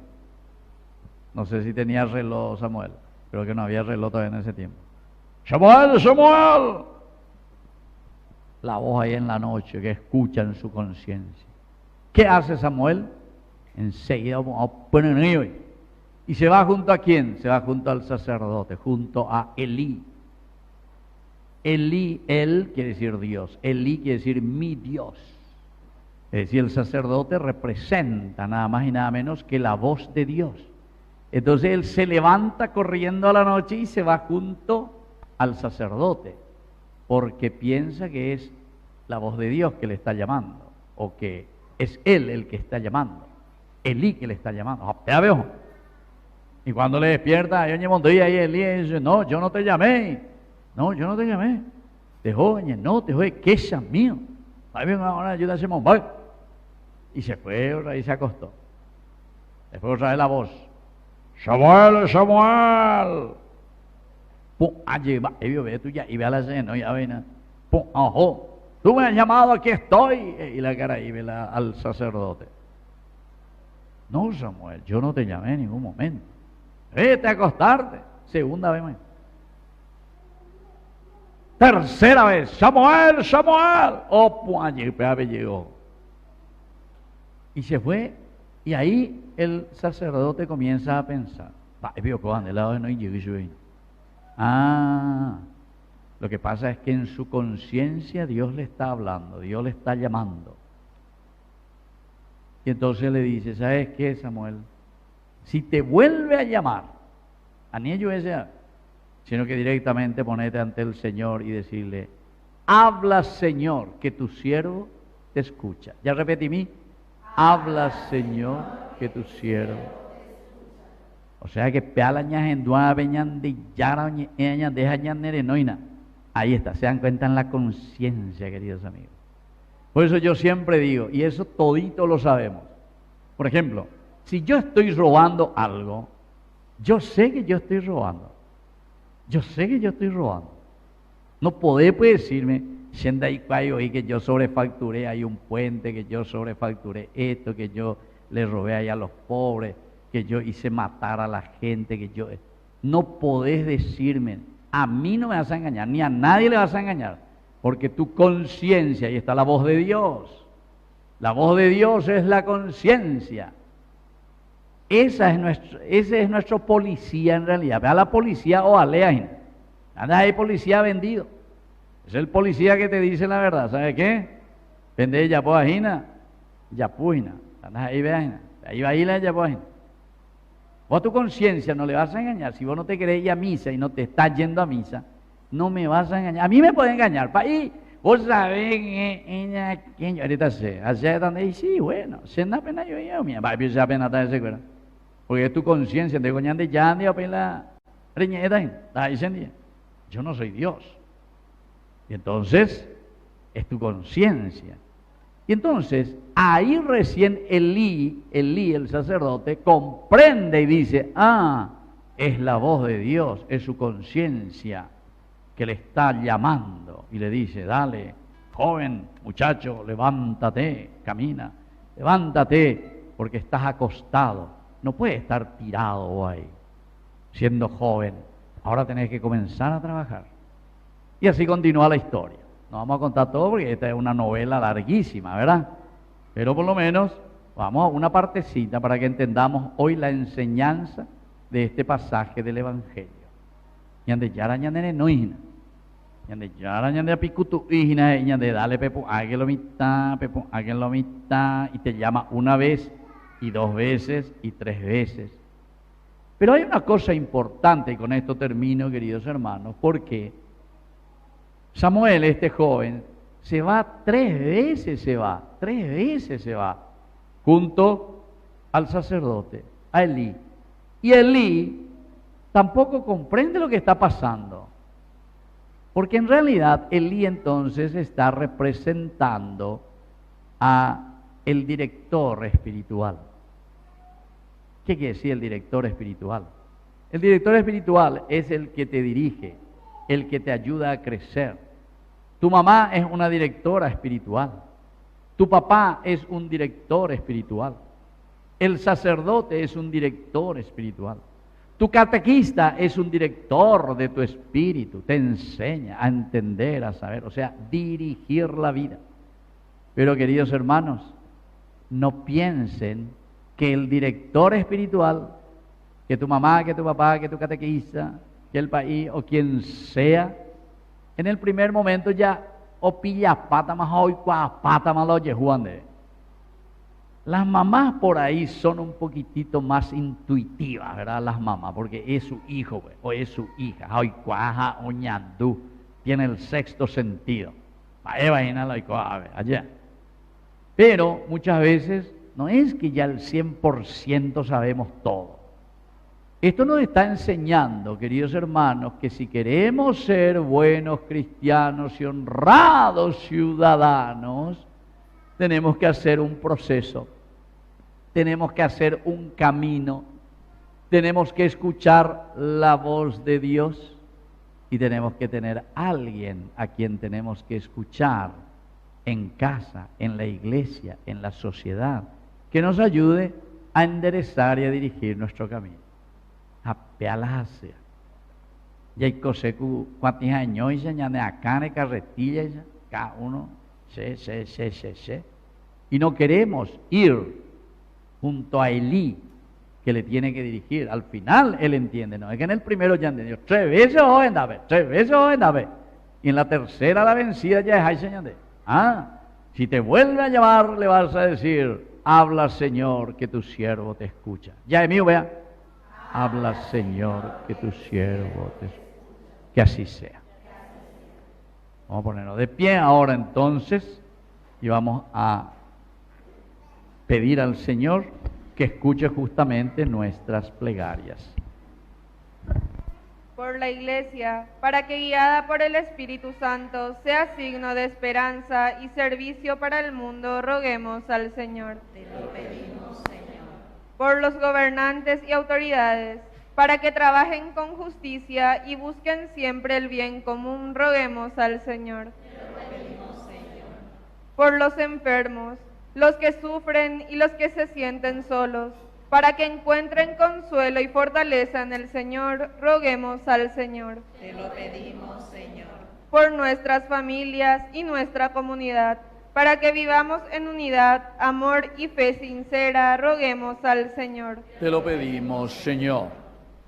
No sé si tenía reloj Samuel. Creo que no había reloj todavía en ese tiempo. Samuel, Samuel. La voz ahí en la noche que escucha en su conciencia. ¿Qué hace Samuel? Enseguida vamos a poner hoy. ¿Y se va junto a quién? Se va junto al sacerdote, junto a Elí. Elí, él quiere decir Dios. Elí quiere decir mi Dios. Es decir, el sacerdote representa nada más y nada menos que la voz de Dios. Entonces él se levanta corriendo a la noche y se va junto al sacerdote, porque piensa que es la voz de Dios que le está llamando, o que es él el que está llamando, Elí que le está llamando. Ya veo. Y cuando le despierta, yo ahí Elí dice, no, yo no te llamé. No, yo no te llamé. Te joñe, no, te joñe, que es mío. Ahí venga, ahora ayuda a Simón, voy. Y se fue otra vez y se acostó. Después otra vez la voz. Samuel, Samuel. Pum, allí va, y ve tú ya, y ve a la cena, ya ven. Pum, ojo, tú me has llamado, aquí estoy. Y la cara ahí ve al sacerdote. No, Samuel, yo no te llamé en ningún momento. Vete a acostarte. Segunda vez más. Tercera vez, Samuel, Samuel. Oh, pues allí llegó. Y se fue. Y ahí el sacerdote comienza a pensar. Lo que pasa es que en su conciencia Dios le está hablando, Dios le está llamando. Y entonces le dice, ¿sabes qué, Samuel? Si te vuelve a llamar, a ni ello ese, sino que directamente ponete ante el Señor y decirle, habla, Señor, que tu siervo te escucha. Ya repetí mí. Habla, Señor, que tu siervo. O sea que ahí está, se dan cuenta en la conciencia, queridos amigos. Por eso yo siempre digo, y eso todito lo sabemos. Por ejemplo, si yo estoy robando algo, yo sé que yo estoy robando. Yo sé que yo estoy robando. No podés decirme, y que yo sobrefacturé ahí un puente, que yo sobrefacturé esto, que yo le robé ahí a los pobres, que yo hice matar a la gente, que yo... No podés decirme, a mí no me vas a engañar, ni a nadie le vas a engañar, porque tu conciencia, ahí está la voz de Dios. La voz de Dios es la conciencia. Ese es nuestro policía en realidad. Ve a la policía o aleajín. Anda ahí policía vendido. Es el policía que te dice la verdad. ¿Sabe qué? Vende yapuajina, yapuina. Anda ahí veajina. Ahí va a ir la yapuajina. Vos a tu conciencia no le vas a engañar. Si vos no te querés ir a misa y no te estás yendo a misa, no me vas a engañar. A mí me puede engañar. Y vos sabés ella, ¿quién? Ahorita sé. Allá donde sí, bueno, se da pena yo mía. Va a empezar a pena estar ese cuero. Porque es tu conciencia. Te coñan de ya, ni a pena reñeta. Ahí se entiende. Yo no soy Dios. Y entonces, es tu conciencia. Y entonces, ahí recién Elí, el sacerdote, comprende y dice, es la voz de Dios, es su conciencia que le está llamando. Y le dice, dale, joven, muchacho, levántate, camina, levántate, porque estás acostado. No puedes estar tirado ahí, siendo joven. Ahora tenés que comenzar a trabajar. Y así continúa la historia. No vamos a contar todo porque esta es una novela larguísima, ¿verdad? Pero por lo menos vamos a una partecita para que entendamos hoy la enseñanza de este pasaje del Evangelio. Yande yara ñandene noina. Yande yara ñande apikutu ihina ñande dale pepo hágelo mitad, y te llama una vez y dos veces y tres veces. Pero hay una cosa importante, y con esto termino, queridos hermanos, porque Samuel, este joven, se va tres veces, se va, junto al sacerdote, a Elí. Y Elí tampoco comprende lo que está pasando, porque en realidad Elí entonces está representando a el director espiritual. ¿Qué quiere decir el director espiritual? El director espiritual es el que te dirige, el que te ayuda a crecer. Tu mamá es una directora espiritual. Tu papá es un director espiritual. El sacerdote es un director espiritual. Tu catequista es un director de tu espíritu. Te enseña a entender, a saber, o sea, dirigir la vida. Pero queridos hermanos, no piensen que el director espiritual, que tu mamá, que tu papá, que tu catequista, que el país o quien sea, en el primer momento ya o pilla pata más hoy pata más lo de. Las mamás por ahí son un poquitito más intuitivas, ¿verdad? Las mamás, porque es su hijo o es su hija. Hoy cuaja o ñandú, tiene el sexto sentido. Allá. Pero muchas veces no es que ya el 100% sabemos todo. Esto nos está enseñando, queridos hermanos, que si queremos ser buenos cristianos y honrados ciudadanos, tenemos que hacer un proceso, tenemos que hacer un camino, tenemos que escuchar la voz de Dios y tenemos que tener alguien a quien tenemos que escuchar en casa, en la iglesia, en la sociedad, que nos ayude a enderezar y a dirigir nuestro camino. A pealacia. Y hay cosas que cuántos años ya de acá en carretilla ya, cada uno, y no queremos ir junto a Elí, que le tiene que dirigir. Al final él entiende, no es que en el primero ya entendió, 3 veces hoy en vez, 3 veces hoy en vez, y en la tercera la vencida ya es ahí señor. Si te vuelve a llamar le vas a decir, habla Señor que tu siervo te escucha. Ya es mío, vea. Habla Señor que tu siervo te escucha. Que así sea. Vamos a ponernos de pie ahora entonces y vamos a pedir al Señor que escuche justamente nuestras plegarias. Por la Iglesia, para que guiada por el Espíritu Santo sea signo de esperanza y servicio para el mundo, roguemos al Señor. Te lo pedimos, Señor. Por los gobernantes y autoridades, para que trabajen con justicia y busquen siempre el bien común, roguemos al Señor. Te lo pedimos, Señor. Por los enfermos, los que sufren y los que se sienten solos, para que encuentren consuelo y fortaleza en el Señor, roguemos al Señor. Te lo pedimos, Señor. Por nuestras familias y nuestra comunidad, para que vivamos en unidad, amor y fe sincera, roguemos al Señor. Te lo pedimos, Señor.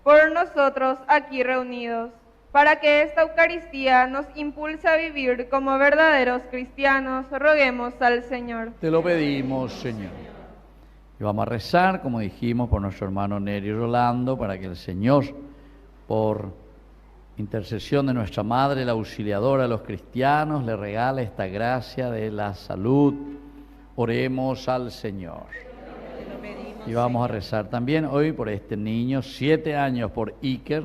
Por nosotros aquí reunidos, para que esta Eucaristía nos impulse a vivir como verdaderos cristianos, roguemos al Señor. Te lo pedimos, Señor. Y vamos a rezar, como dijimos, por nuestro hermano Neri Rolando, para que el Señor, por intercesión de nuestra Madre, la Auxiliadora de los cristianos, le regale esta gracia de la salud. Oremos al Señor. Y vamos a rezar también hoy por este niño, 7 años, por Iker,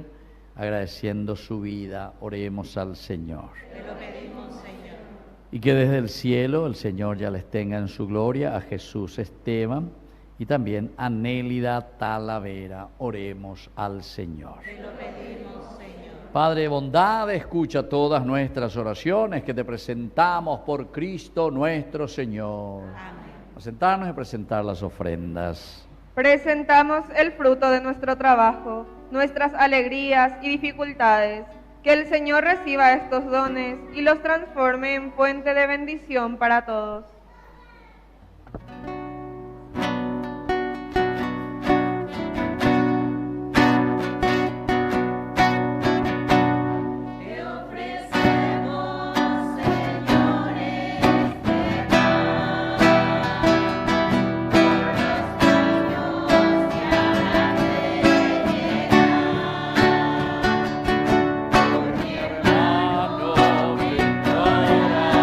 agradeciendo su vida. Oremos al Señor. Te lo pedimos, Señor. Y que desde el cielo el Señor ya les tenga en su gloria a Jesús Esteban y también a Nélida Talavera. Oremos al Señor. Te lo pedimos, Señor. Padre de bondad, escucha todas nuestras oraciones que te presentamos por Cristo nuestro Señor. Amén. A sentarnos y presentar las ofrendas. Presentamos el fruto de nuestro trabajo, nuestras alegrías y dificultades. Que el Señor reciba estos dones y los transforme en fuente de bendición para todos. Te ofrecemos, Señor, este pan, por los niños que habrán de llegar, por mi hermano que llora piedad, por el reino de la caridad. Señor, oh mi Dios, en ti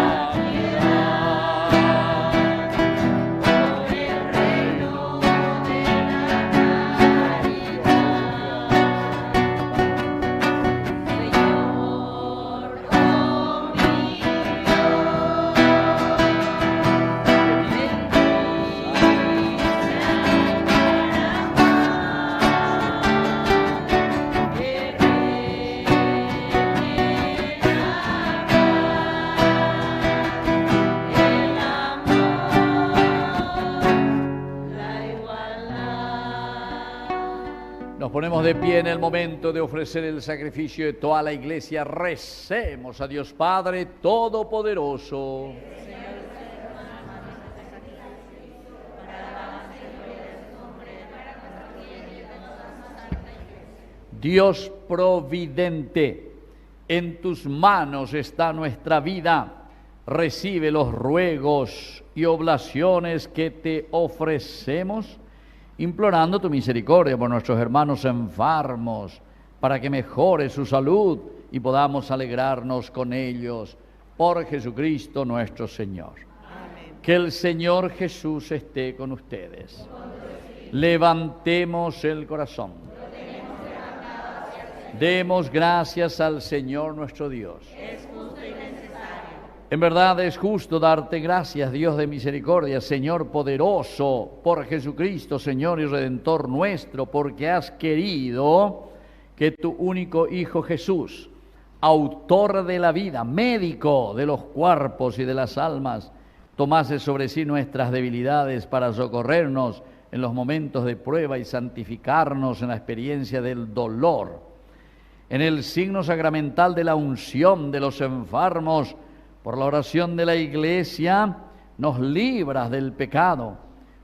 Nos ponemos de pie en el momento de ofrecer el sacrificio de toda la iglesia. Recemos a Dios Padre Todopoderoso. Dios providente, en tus manos está nuestra vida. Recibe los ruegos y oblaciones que te ofrecemos, implorando tu misericordia por nuestros hermanos enfermos, para que mejore su salud y podamos alegrarnos con ellos. Por Jesucristo nuestro Señor. Amén. Que el Señor Jesús esté con ustedes. Levantemos el corazón. Demos gracias al Señor nuestro Dios. Es justo y necesario. En verdad es justo darte gracias, Dios de misericordia, Señor poderoso, por Jesucristo, Señor y Redentor nuestro, porque has querido que tu único Hijo Jesús, autor de la vida, médico de los cuerpos y de las almas, tomase sobre sí nuestras debilidades para socorrernos en los momentos de prueba y santificarnos en la experiencia del dolor. En el signo sacramental de la unción de los enfermos, por la oración de la Iglesia, nos libras del pecado,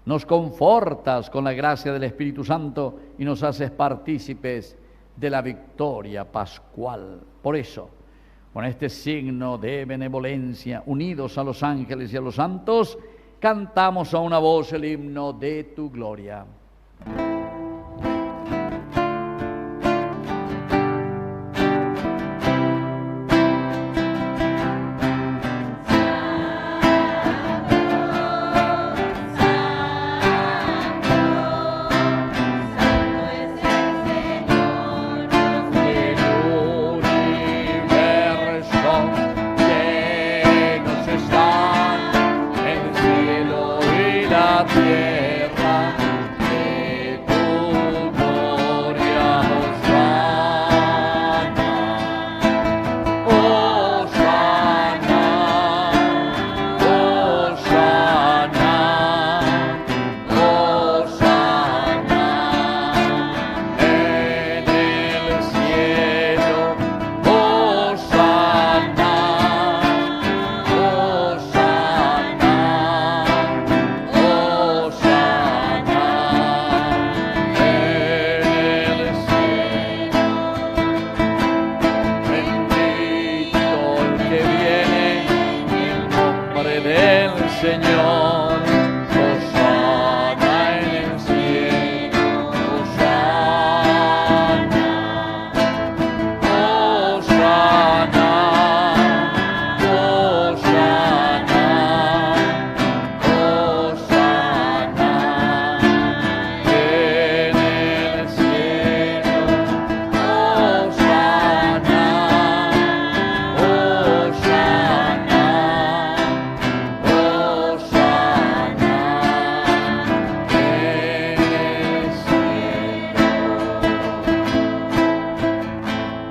nos confortas con la gracia del Espíritu Santo y nos haces partícipes de la victoria pascual. Por eso, con este signo de benevolencia, unidos a los ángeles y a los santos, cantamos a una voz el himno de tu gloria.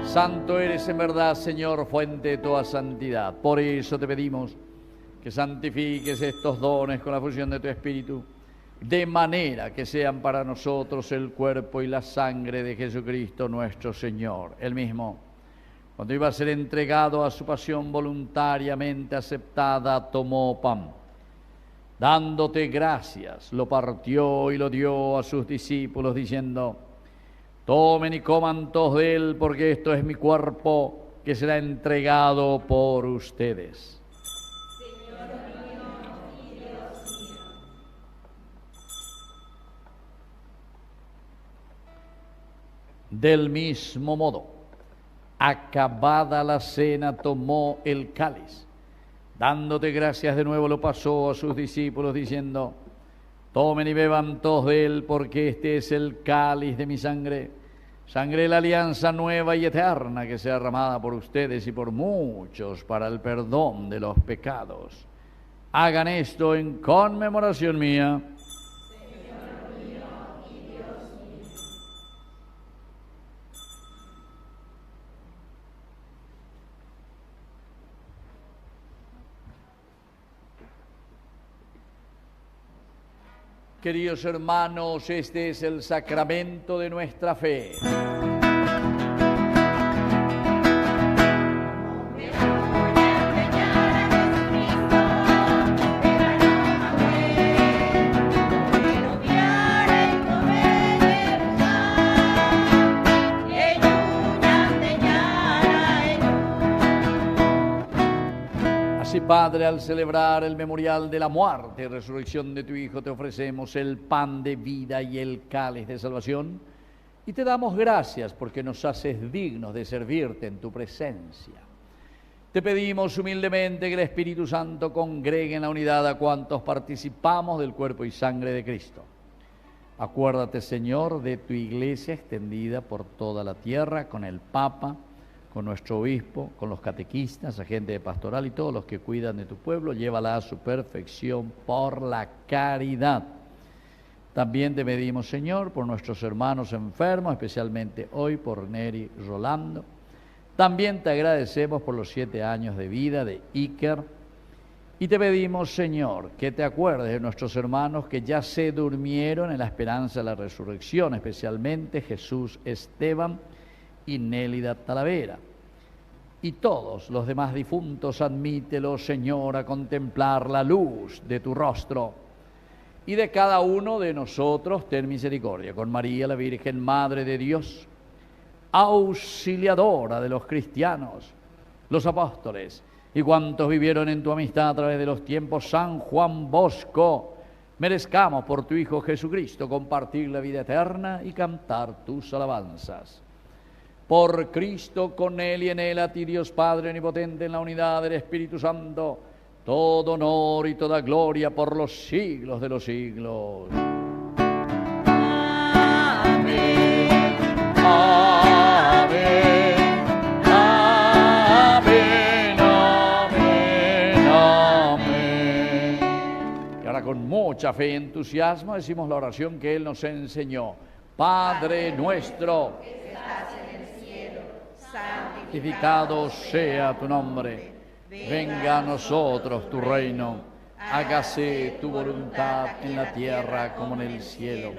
Santo eres en verdad, Señor, fuente de toda santidad. Por eso te pedimos que santifiques estos dones con la fusión de tu Espíritu, de manera que sean para nosotros el cuerpo y la sangre de Jesucristo nuestro Señor. Él mismo, cuando iba a ser entregado a su pasión voluntariamente aceptada, tomó pan. Dándote gracias, lo partió y lo dio a sus discípulos, diciendo: tomen y coman todos de él, porque esto es mi cuerpo que será entregado por ustedes. Señor mío y Dios mío. Del mismo modo, acabada la cena, tomó el cáliz. Dándote gracias de nuevo, lo pasó a sus discípulos, diciendo: tomen y beban todos de él, porque este es el cáliz de mi sangre, sangre de la alianza nueva y eterna, que sea derramada por ustedes y por muchos para el perdón de los pecados. Hagan esto en conmemoración mía. Señor mío y Dios mío. Queridos hermanos, este es el sacramento de nuestra fe. Así, Padre, al celebrar el memorial de la muerte y resurrección de tu Hijo, te ofrecemos el pan de vida y el cáliz de salvación, y te damos gracias porque nos haces dignos de servirte en tu presencia. Te pedimos humildemente que el Espíritu Santo congregue en la unidad a cuantos participamos del cuerpo y sangre de Cristo. Acuérdate, Señor, de tu iglesia extendida por toda la tierra, con el Papa, con nuestro obispo, con los catequistas, agente de pastoral y todos los que cuidan de tu pueblo. Llévala a su perfección por la caridad. También te pedimos, Señor, por nuestros hermanos enfermos, especialmente hoy por Neri Rolando. También te agradecemos por los 7 años de vida de Iker. Y te pedimos, Señor, que te acuerdes de nuestros hermanos que ya se durmieron en la esperanza de la resurrección, especialmente Jesús Esteban y Nélida Talavera. Y todos los demás difuntos, admítelos, Señor, a contemplar la luz de tu rostro. Y de cada uno de nosotros ten misericordia. Con María, la Virgen Madre de Dios, auxiliadora de los cristianos, los apóstoles y cuantos vivieron en tu amistad a través de los tiempos, San Juan Bosco, merezcamos por tu Hijo Jesucristo compartir la vida eterna y cantar tus alabanzas. Por Cristo, con Él y en Él, a ti, Dios Padre omnipotente, en la unidad del Espíritu Santo, todo honor y toda gloria por los siglos de los siglos. Amén. Amén. Amén. Amén. Amén. Y ahora con mucha fe y entusiasmo decimos la oración que Él nos enseñó. Padre nuestro, que estás en el cielo, santificado sea tu nombre. Venga a nosotros tu reino, hágase tu voluntad en la tierra como en el cielo.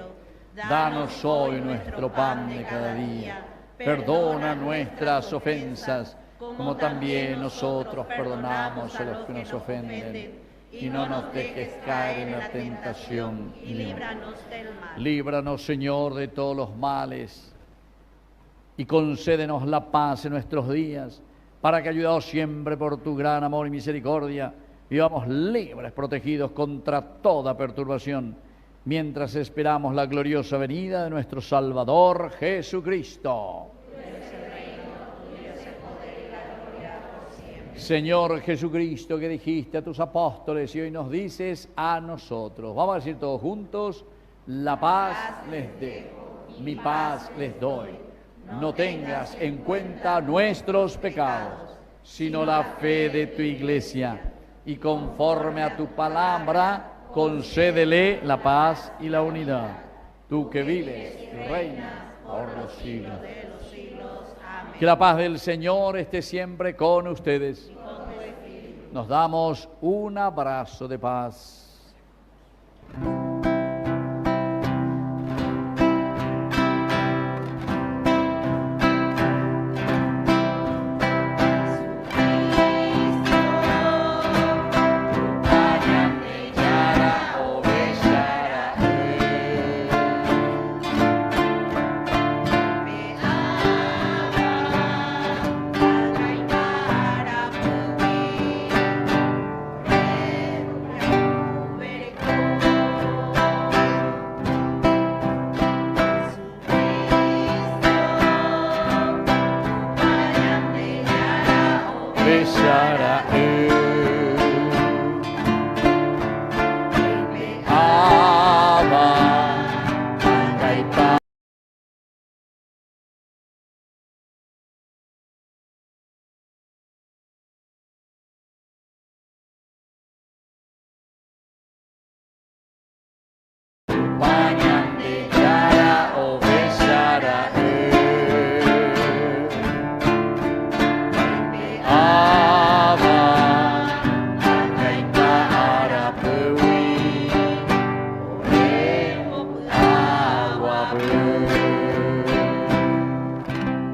Danos hoy nuestro pan de cada día. Perdona nuestras ofensas, como también nosotros perdonamos a los que nos ofenden. Y no nos dejes caer en la tentación, y líbranos del mal. Líbranos, Señor, de todos los males, y concédenos la paz en nuestros días, para que, ayudados siempre por tu gran amor y misericordia, vivamos libres, protegidos contra toda perturbación, mientras esperamos la gloriosa venida de nuestro Salvador Jesucristo. Señor Jesucristo, que dijiste a tus apóstoles y hoy nos dices a nosotros, vamos a decir todos juntos: la paz les dejo, mi paz les doy. No tengas en cuenta nuestros pecados, sino la fe de tu iglesia, y conforme a tu palabra, concédele la paz y la unidad. Tú que vives y reinas por los siglos de los siglos. Amén. Que la paz del Señor esté siempre con ustedes. Nos damos un abrazo de paz.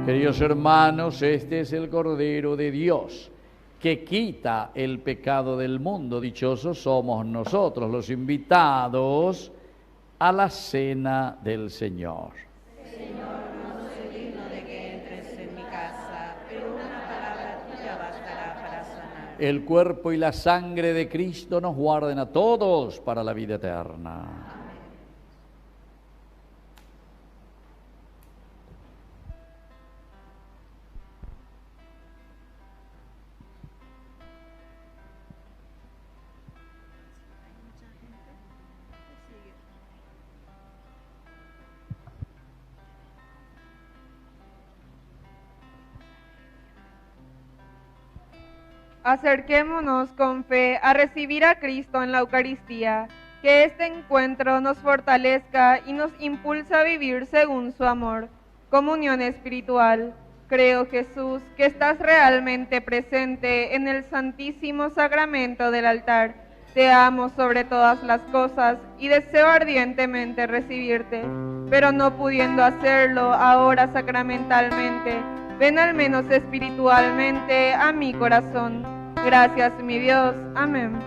Queridos hermanos, este es el Cordero de Dios que quita el pecado del mundo. Dichosos somos nosotros, los invitados a la cena del Señor. Señor, no soy digno de que entres en mi casa, pero una palabra tuya bastará para sanar. El cuerpo y la sangre de Cristo nos guarden a todos para la vida eterna. Acerquémonos con fe a recibir a Cristo en la Eucaristía, que este encuentro nos fortalezca y nos impulsa a vivir según su amor. Comunión espiritual. Creo, Jesús, que estás realmente presente en el Santísimo Sacramento del altar. Te amo sobre todas las cosas y deseo ardientemente recibirte, pero no pudiendo hacerlo ahora sacramentalmente, ven al menos espiritualmente a mi corazón. Gracias, mi Dios. Amén.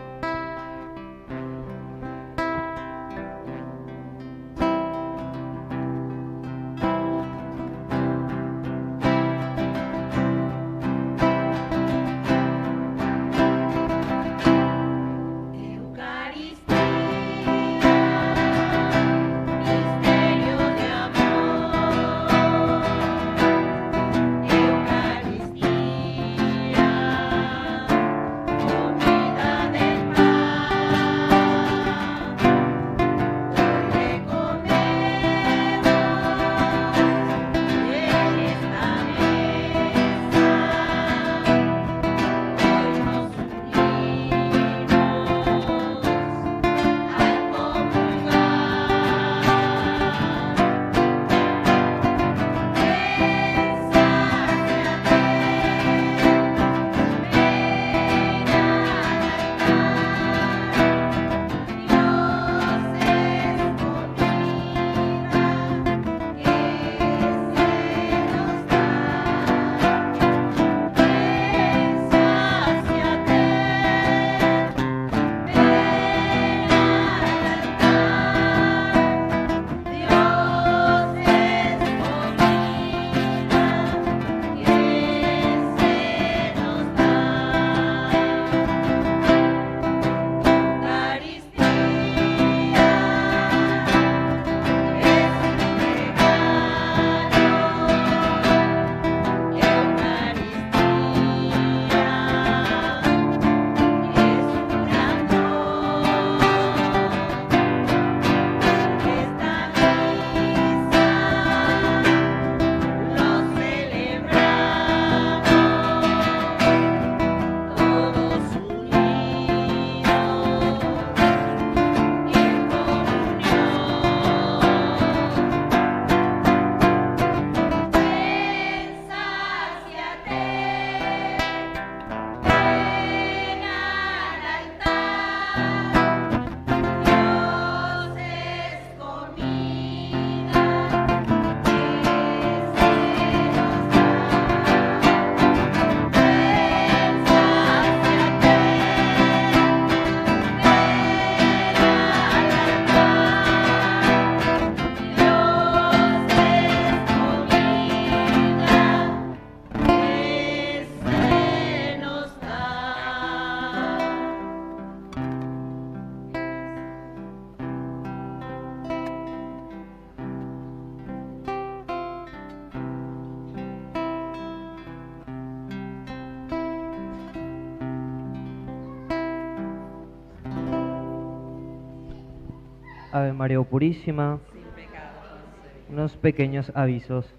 Ave María Purísima. Sin pecado concebida. Unos pequeños avisos.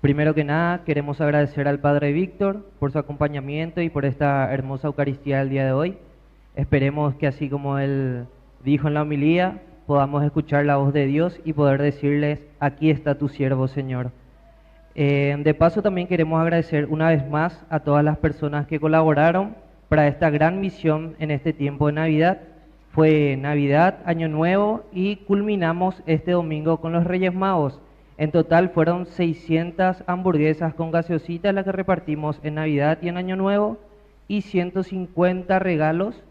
Primero que nada, queremos agradecer al Padre Víctor por su acompañamiento y por esta hermosa Eucaristía del día de hoy. Esperemos que así como él dijo en la homilía, podamos escuchar la voz de Dios y poder decirles, aquí está tu siervo, Señor. De paso, también queremos agradecer una vez más a todas las personas que colaboraron para esta gran misión en este tiempo de Navidad. Fue Navidad, Año Nuevo y culminamos este domingo con los Reyes Magos. En total fueron 600 hamburguesas con gaseosita las que repartimos en Navidad y en Año Nuevo, y 150 regalos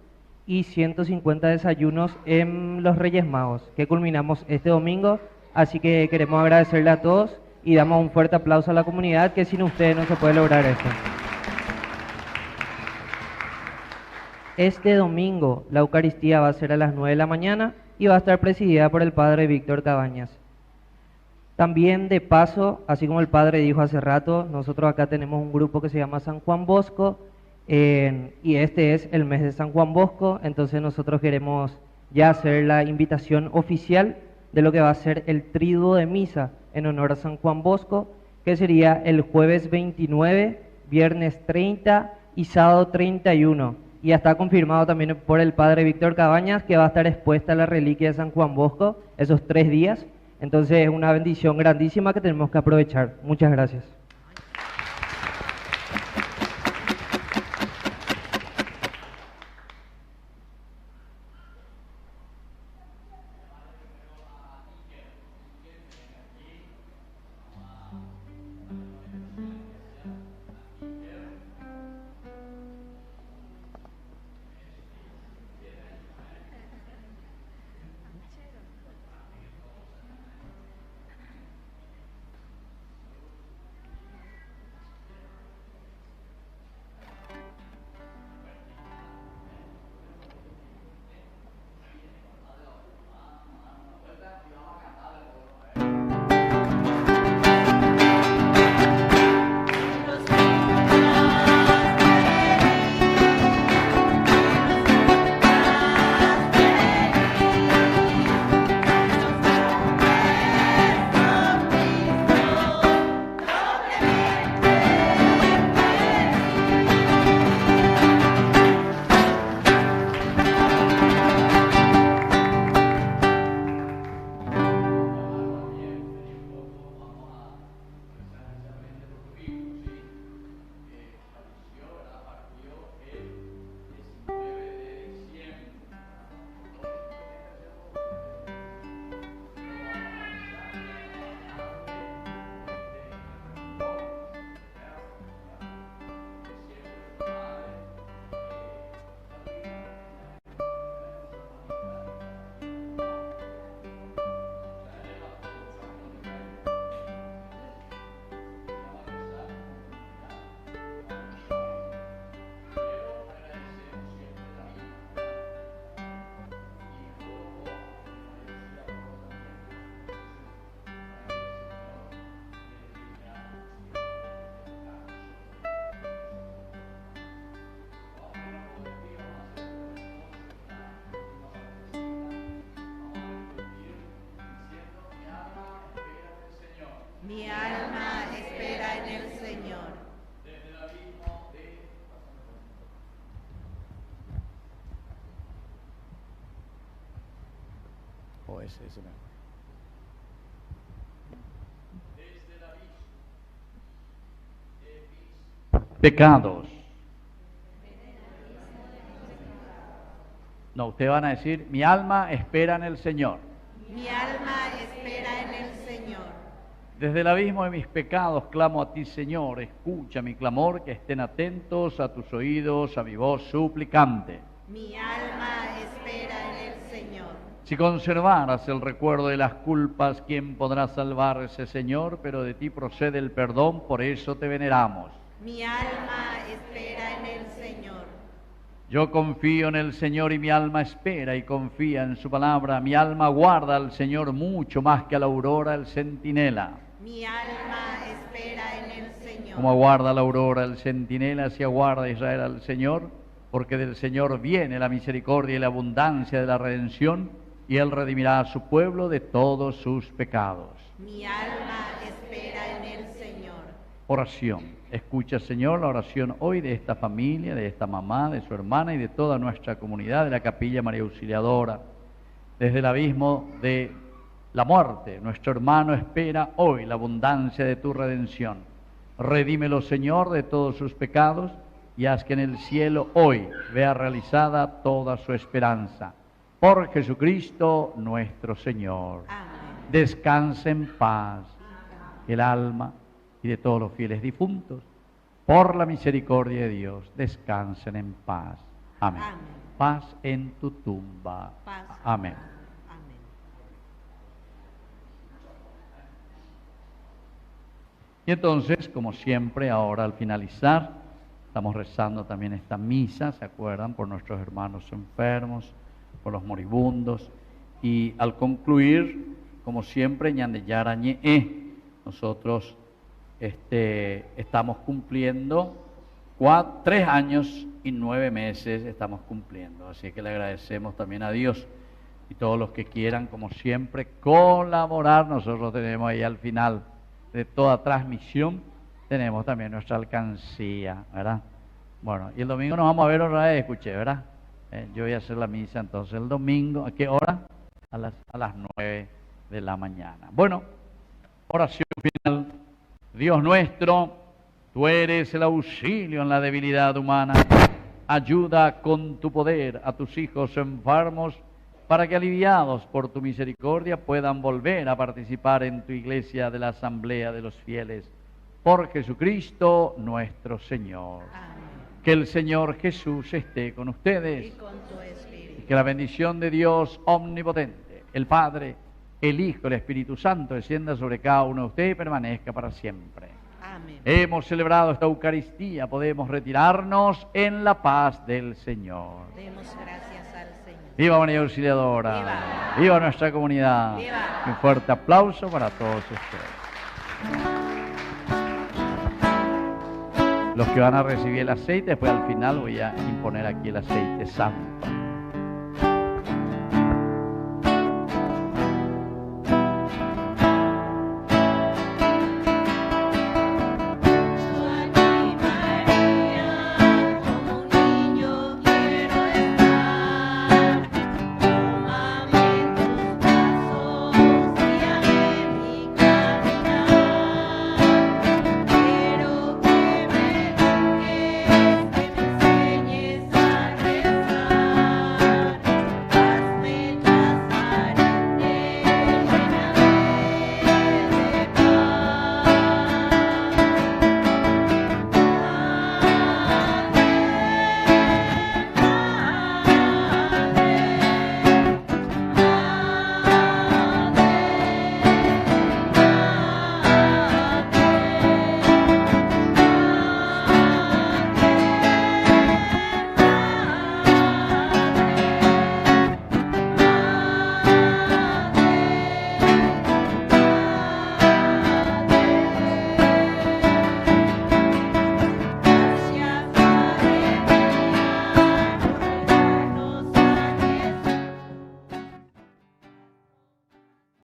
y 150 desayunos en los Reyes Magos, que culminamos este domingo. Así que queremos agradecerle a todos y damos un fuerte aplauso a la comunidad, que sin ustedes no se puede lograr esto. Este domingo la Eucaristía va a ser a las 9 de la mañana y va a estar presidida por el Padre Víctor Cabañas. También de paso, así como el Padre dijo hace rato, nosotros acá tenemos un grupo que se llama San Juan Bosco, y este es el mes de San Juan Bosco, entonces nosotros queremos ya hacer la invitación oficial de lo que va a ser el triduo de misa en honor a San Juan Bosco, que sería el jueves 29, viernes 30 y sábado 31. Y ya está confirmado también por el padre Víctor Cabañas que va a estar expuesta la reliquia de San Juan Bosco esos 3 días. Entonces es una bendición grandísima que tenemos que aprovechar. Muchas gracias. Mi alma espera en el Señor. O ese mejor. Pecados. No, ustedes van a decir, mi alma espera en el Señor. Mi alma espera en el Señor. Desde el abismo de mis pecados clamo a ti, Señor. Escucha mi clamor, que estén atentos a tus oídos, a mi voz suplicante. Mi alma espera en el Señor. Si conservaras el recuerdo de las culpas, ¿quién podrá salvarse, Señor? Pero de ti procede el perdón, por eso te veneramos. Mi alma espera en el Señor. Yo confío en el Señor y mi alma espera y confía en su palabra. Mi alma guarda al Señor mucho más que a la aurora el centinela. Mi alma espera en el Señor. Como aguarda la aurora el centinela, así aguarda Israel al Señor, porque del Señor viene la misericordia y la abundancia de la redención, y Él redimirá a su pueblo de todos sus pecados. Mi alma espera en el Señor. Oración. Escucha, Señor, la oración hoy de esta familia, de esta mamá, de su hermana y de toda nuestra comunidad de la Capilla María Auxiliadora. Desde el abismo de la muerte, nuestro hermano espera hoy la abundancia de tu redención. Redímelo, Señor, de todos sus pecados y haz que en el cielo hoy vea realizada toda su esperanza. Por Jesucristo nuestro Señor. Amén. Descanse en paz el alma y de todos los fieles difuntos, por la misericordia de Dios, descansen en paz. Amén. Amén. Paz en tu tumba. Paz. Amén. Amén. Y entonces, como siempre, ahora al finalizar, estamos rezando también esta misa, ¿se acuerdan? Por nuestros hermanos enfermos, por los moribundos. Y al concluir, como siempre, ñandeyarañe, nosotros estamos cumpliendo 3 años y 9 meses estamos cumpliendo. Así que le agradecemos también a Dios y todos los que quieran, como siempre, colaborar. Nosotros tenemos ahí al final de toda transmisión, tenemos también nuestra alcancía, ¿verdad? Bueno, y el domingo nos vamos a ver otra vez, escuché, ¿verdad? Yo voy a hacer la misa entonces el domingo. ¿A qué hora? A las 9 de la mañana. Bueno, oración final. Dios nuestro, tú eres el auxilio en la debilidad humana. Ayuda con tu poder a tus hijos enfermos para que, aliviados por tu misericordia, puedan volver a participar en tu iglesia de la asamblea de los fieles. Por Jesucristo nuestro Señor. Amén. Que el Señor Jesús esté con ustedes. Y con tu espíritu. Y que la bendición de Dios omnipotente, el Padre, el Hijo, el Espíritu Santo, descienda sobre cada uno de ustedes y permanezca para siempre. Amén. Hemos celebrado esta Eucaristía, podemos retirarnos en la paz del Señor. Demos gracias al Señor. ¡Viva María Auxiliadora! ¡Viva! ¡Viva nuestra comunidad! ¡Viva! Un fuerte aplauso para todos ustedes. Los que van a recibir el aceite, después al final voy a imponer aquí el aceite santo.